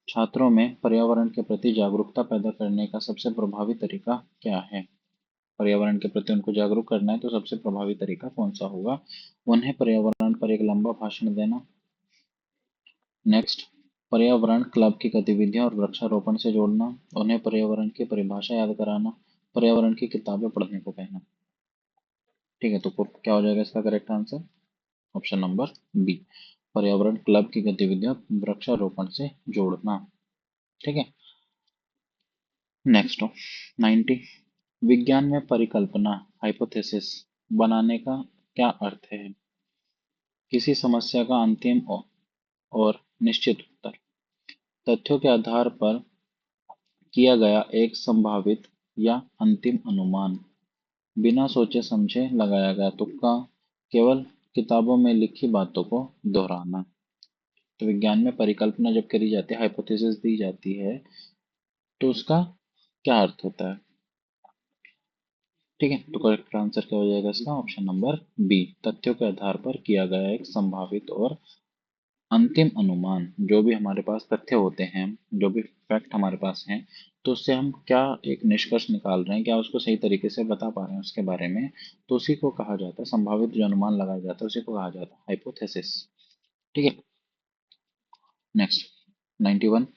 छात्रों में पर्यावरण के प्रति जागरूकता पैदा करने का सबसे प्रभावी तरीका क्या है? पर्यावरण के प्रति उनको जागरूक करना है तो सबसे प्रभावी तरीका कौन सा होगा? उन्हें पर्यावरण पर एक लंबा भाषण देना। नेक्स्ट, पर्यावरण क्लब की गतिविधियां और वृक्षारोपण से जोड़ना। उन्हें पर्यावरण की परिभाषा याद कराना। पर्यावरण की किताबें पढ़ने को कहना। ठीक है, तो क्या हो जाएगा इसका correct answer? Option number B, पर्यावरण क्लब की गतिविधियां वृक्षारोपण से जोड़ना। ठीक है, नेक्स्ट 90, विज्ञान में परिकल्पना हाइपोथेसिस बनाने का क्या अर्थ है? किसी समस्या का अंतिम और निश्चित उत्तर, तथ्यों के आधार पर किया गया एक संभावित या अंतिम अनुमान, बिना सोचे समझे लगाया गया तुक्का, केवल किताबों में लिखी बातों को दोहराना। तो विज्ञान में परिकल्पना जब करी जाती है, हाइपोथेसिस दी जाती है, तो उसका क्या अर्थ होता है? ठीक है, तो करेक्ट आंसर क्या हो जाएगा इसका? ऑप्शन नंबर बी, तथ्यों के आधार पर किया गया एक संभावित और अंतिम अनुमान। जो भी हमारे पास तथ्य होते हैं, जो भी फैक्ट हमारे पास हैं, तो उससे हम क्या एक निष्कर्ष निकाल रहे हैं, क्या उसको सही तरीके से बता पा रहे हैं उसके बारे में, तो उसी को कहा जाता है संभावित। जो अनुमान लगाया जाता है उसी को कहा जाता है हाइपोथेसिस। ठीक है, नेक्स्ट 91,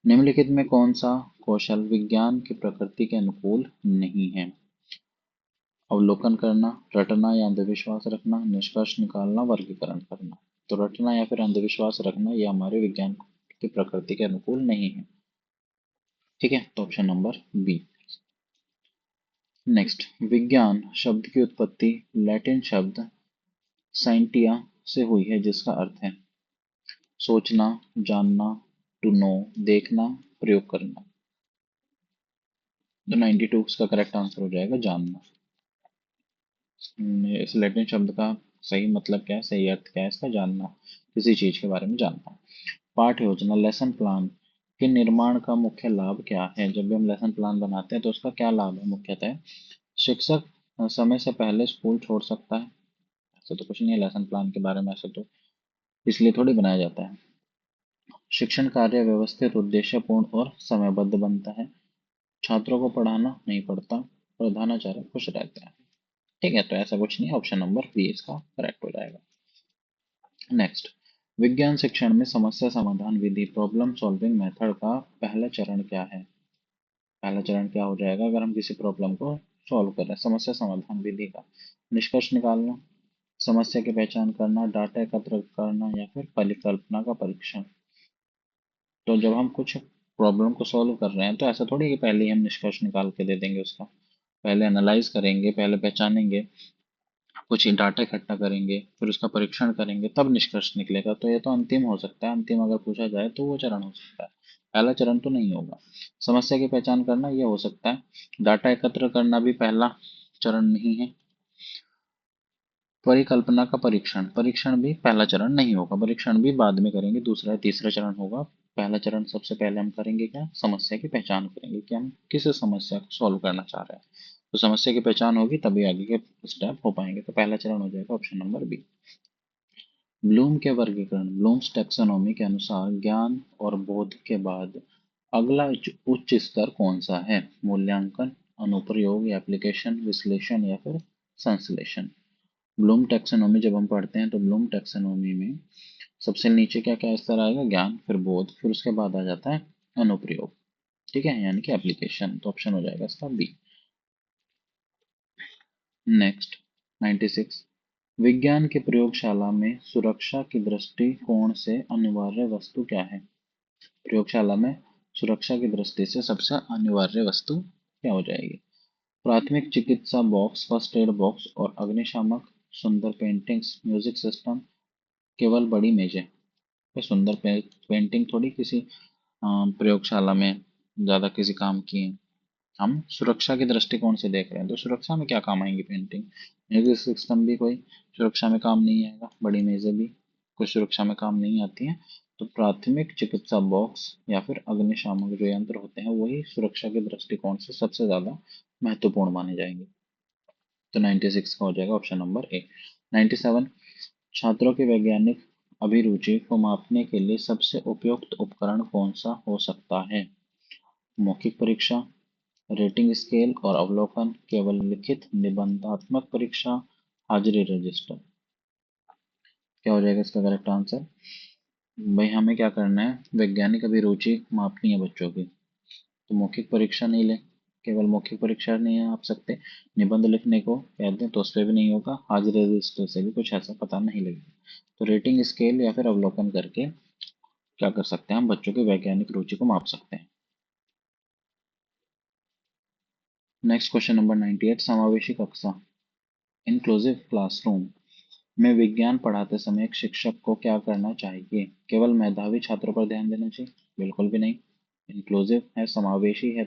निम्नलिखित में कौन सा कौशल विज्ञान की प्रकृति के अनुकूल नहीं है? अवलोकन करना, रटना या अंधविश्वास रखना, निष्कर्ष निकालना, वर्गीकरण करना। तो रटना या फिर अंधविश्वास रखना ये हमारे विज्ञान की प्रकृति के अनुकूल नहीं है। ठीक है, तो ऑप्शन नंबर बी। नेक्स्ट, विज्ञान शब्द की उत्पत्ति लैटिन शब्द साइंटिया से हुई है जिसका अर्थ है सोचना, जानना, टू नो, देखना, प्रयोग करना। तो 92 इसका करेक्ट आंसर हो जाएगा जानना। इस लैटिन शब्द का सही मतलब क्या है, सही अर्थ क्या है इसका? जानना, किसी चीज के बारे में जानना। पाठ योजना लेसन प्लान के निर्माण का मुख्य लाभ क्या है? जब भी हम लेसन प्लान बनाते हैं तो उसका क्या लाभ है मुख्यतः? शिक्षक समय से पहले स्कूल छोड़ सकता है? ऐसा तो कुछ नहीं है लेसन प्लान के बारे में, ऐसा तो इसलिए थोड़ी बनाया जाता है। शिक्षण कार्य व्यवस्थित, उद्देश्यपूर्ण और समयबद्ध बनता है। छात्रों को पढ़ाना नहीं पड़ता, प्रधानाचार्य खुश रहते हैं। ठीक है, तो ऐसा कुछ नहीं है, ऑप्शन नंबर बी इसका करेक्ट हो जाएगा। नेक्स्ट, विज्ञान शिक्षण में समस्या समाधान विधि प्रॉब्लम सॉल्विंग मेथड का पहला चरण क्या है? पहला चरण क्या हो जाएगा अगर हम किसी प्रॉब्लम को सॉल्व कर रहे हैं, समस्या समाधान विधि का। निष्कर्ष निकालना, समस्या की पहचान करना, डाटा एकत्र करना या फिर परिकल्पना का परीक्षण। तो जब हम कुछ प्रॉब्लम को सॉल्व कर रहे हैं तो ऐसा थोड़ी कि पहले ही हम निष्कर्ष निकाल के दे देंगे उसका। पहले एनालाइज करेंगे, पहले पहचानेंगे, कुछ डाटा इकट्ठा करेंगे, फिर उसका परीक्षण करेंगे, तब निष्कर्ष निकलेगा। तो ये तो अंतिम हो सकता है, अंतिम अगर पूछा जाए तो वो चरण हो सकता है, पहला चरण तो नहीं होगा। समस्या की पहचान करना ये हो सकता है, डाटा एकत्र करना भी पहला चरण नहीं है। परिकल्पना का परीक्षण, परीक्षण भी पहला चरण नहीं होगा, परीक्षण भी बाद में करेंगे, दूसरा तीसरा चरण होगा। पहला चरण सबसे पहले हम करेंगे क्या, समस्या की पहचान करेंगे कि हम किस समस्या को सॉल्व करना चाह रहे हैं। तो समस्या की पहचान होगी तभी आगे के स्टेप हो पाएंगे। तो पहला चरण हो जाएगा ऑप्शन नंबर बी। ब्लूम के वर्गीकरण, ब्लूम्स टैक्सोनॉमी के अनुसार ज्ञान और बोध के बाद अगला उच्च स्तर कौन सा है? मूल्यांकन, अनुप्रयोग या एप्लीकेशन, विश्लेषण या फिर संश्लेषण। ब्लूम टैक्सोनॉमी जब हम पढ़ते हैं तो ब्लूम टैक्सोनॉमी में सबसे नीचे क्या क्या स्तर आएगा, ज्ञान, फिर बोध, फिर उसके बाद आ जाता है अनुप्रयोग, ठीक है, यानी कि एप्लीकेशन। तो ऑप्शन हो जाएगा इसका बी। नेक्स्ट 96, विज्ञान की प्रयोगशाला में सुरक्षा की दृष्टिकोण से अनिवार्य वस्तु क्या है? प्रयोगशाला में सुरक्षा की दृष्टि से सबसे अनिवार्य वस्तु क्या हो जाएगी? प्राथमिक चिकित्सा बॉक्स, फर्स्ट एड बॉक्स और अग्निशामक, सुंदर पेंटिंग्स, म्यूजिक सिस्टम, केवल बड़ी मेजें। ये सुंदर पेंटिंग थोड़ी किसी प्रयोगशाला में ज्यादा किसी काम की है, हम सुरक्षा के दृष्टिकोण से देख रहे हैं। तो सुरक्षा में क्या काम आएंगी पेंटिंग, म्यूजिक सिस्टम भी कोई सुरक्षा में काम नहीं आएगा, बड़ी मेजें भी कोई सुरक्षा में काम नहीं आती हैं। तो प्राथमिक चिकित्सा बॉक्स या फिर अग्निशामक जो यंत्र होते हैं वही सुरक्षा के दृष्टिकोण से सबसे ज्यादा महत्वपूर्ण माने जाएंगे। तो 96 का हो जाएगा ऑप्शन नंबर ए। 97, छात्रों की वैज्ञानिक अभिरुचि को मापने के लिए सबसे उपयुक्त उपकरण कौन सा हो सकता है? मौखिक परीक्षा, रेटिंग स्केल और अवलोकन, केवल लिखित निबंधात्मक परीक्षा, हाजिरी रजिस्टर। क्या हो जाएगा इसका करेक्ट आंसर? भाई हमें क्या करना है, वैज्ञानिक अभिरुचि मापनी है बच्चों की, तो मौखिक परीक्षा नहीं ले, केवल मौखिक परीक्षा नहीं आप सकते, निबंध लिखने को कहते हैं तो उस पर भी नहीं होगा, हाजिरी रजिस्टर से भी कुछ ऐसा पता नहीं लगेगा। तो रेटिंग स्केल या फिर अवलोकन करके क्या कर सकते हैं, हम बच्चों की वैज्ञानिक रुचि को माप सकते हैं। नेक्स्ट क्वेश्चन नंबर 98, समावेशी कक्षा, इंक्लूसिव क्लासरूम में विज्ञान पढ़ाते समय एक शिक्षक को क्या करना चाहिए? केवल मेधावी छात्रों पर ध्यान देना चाहिए? बिल्कुल भी नहीं। इंक्लूसिव है, समावेशी है,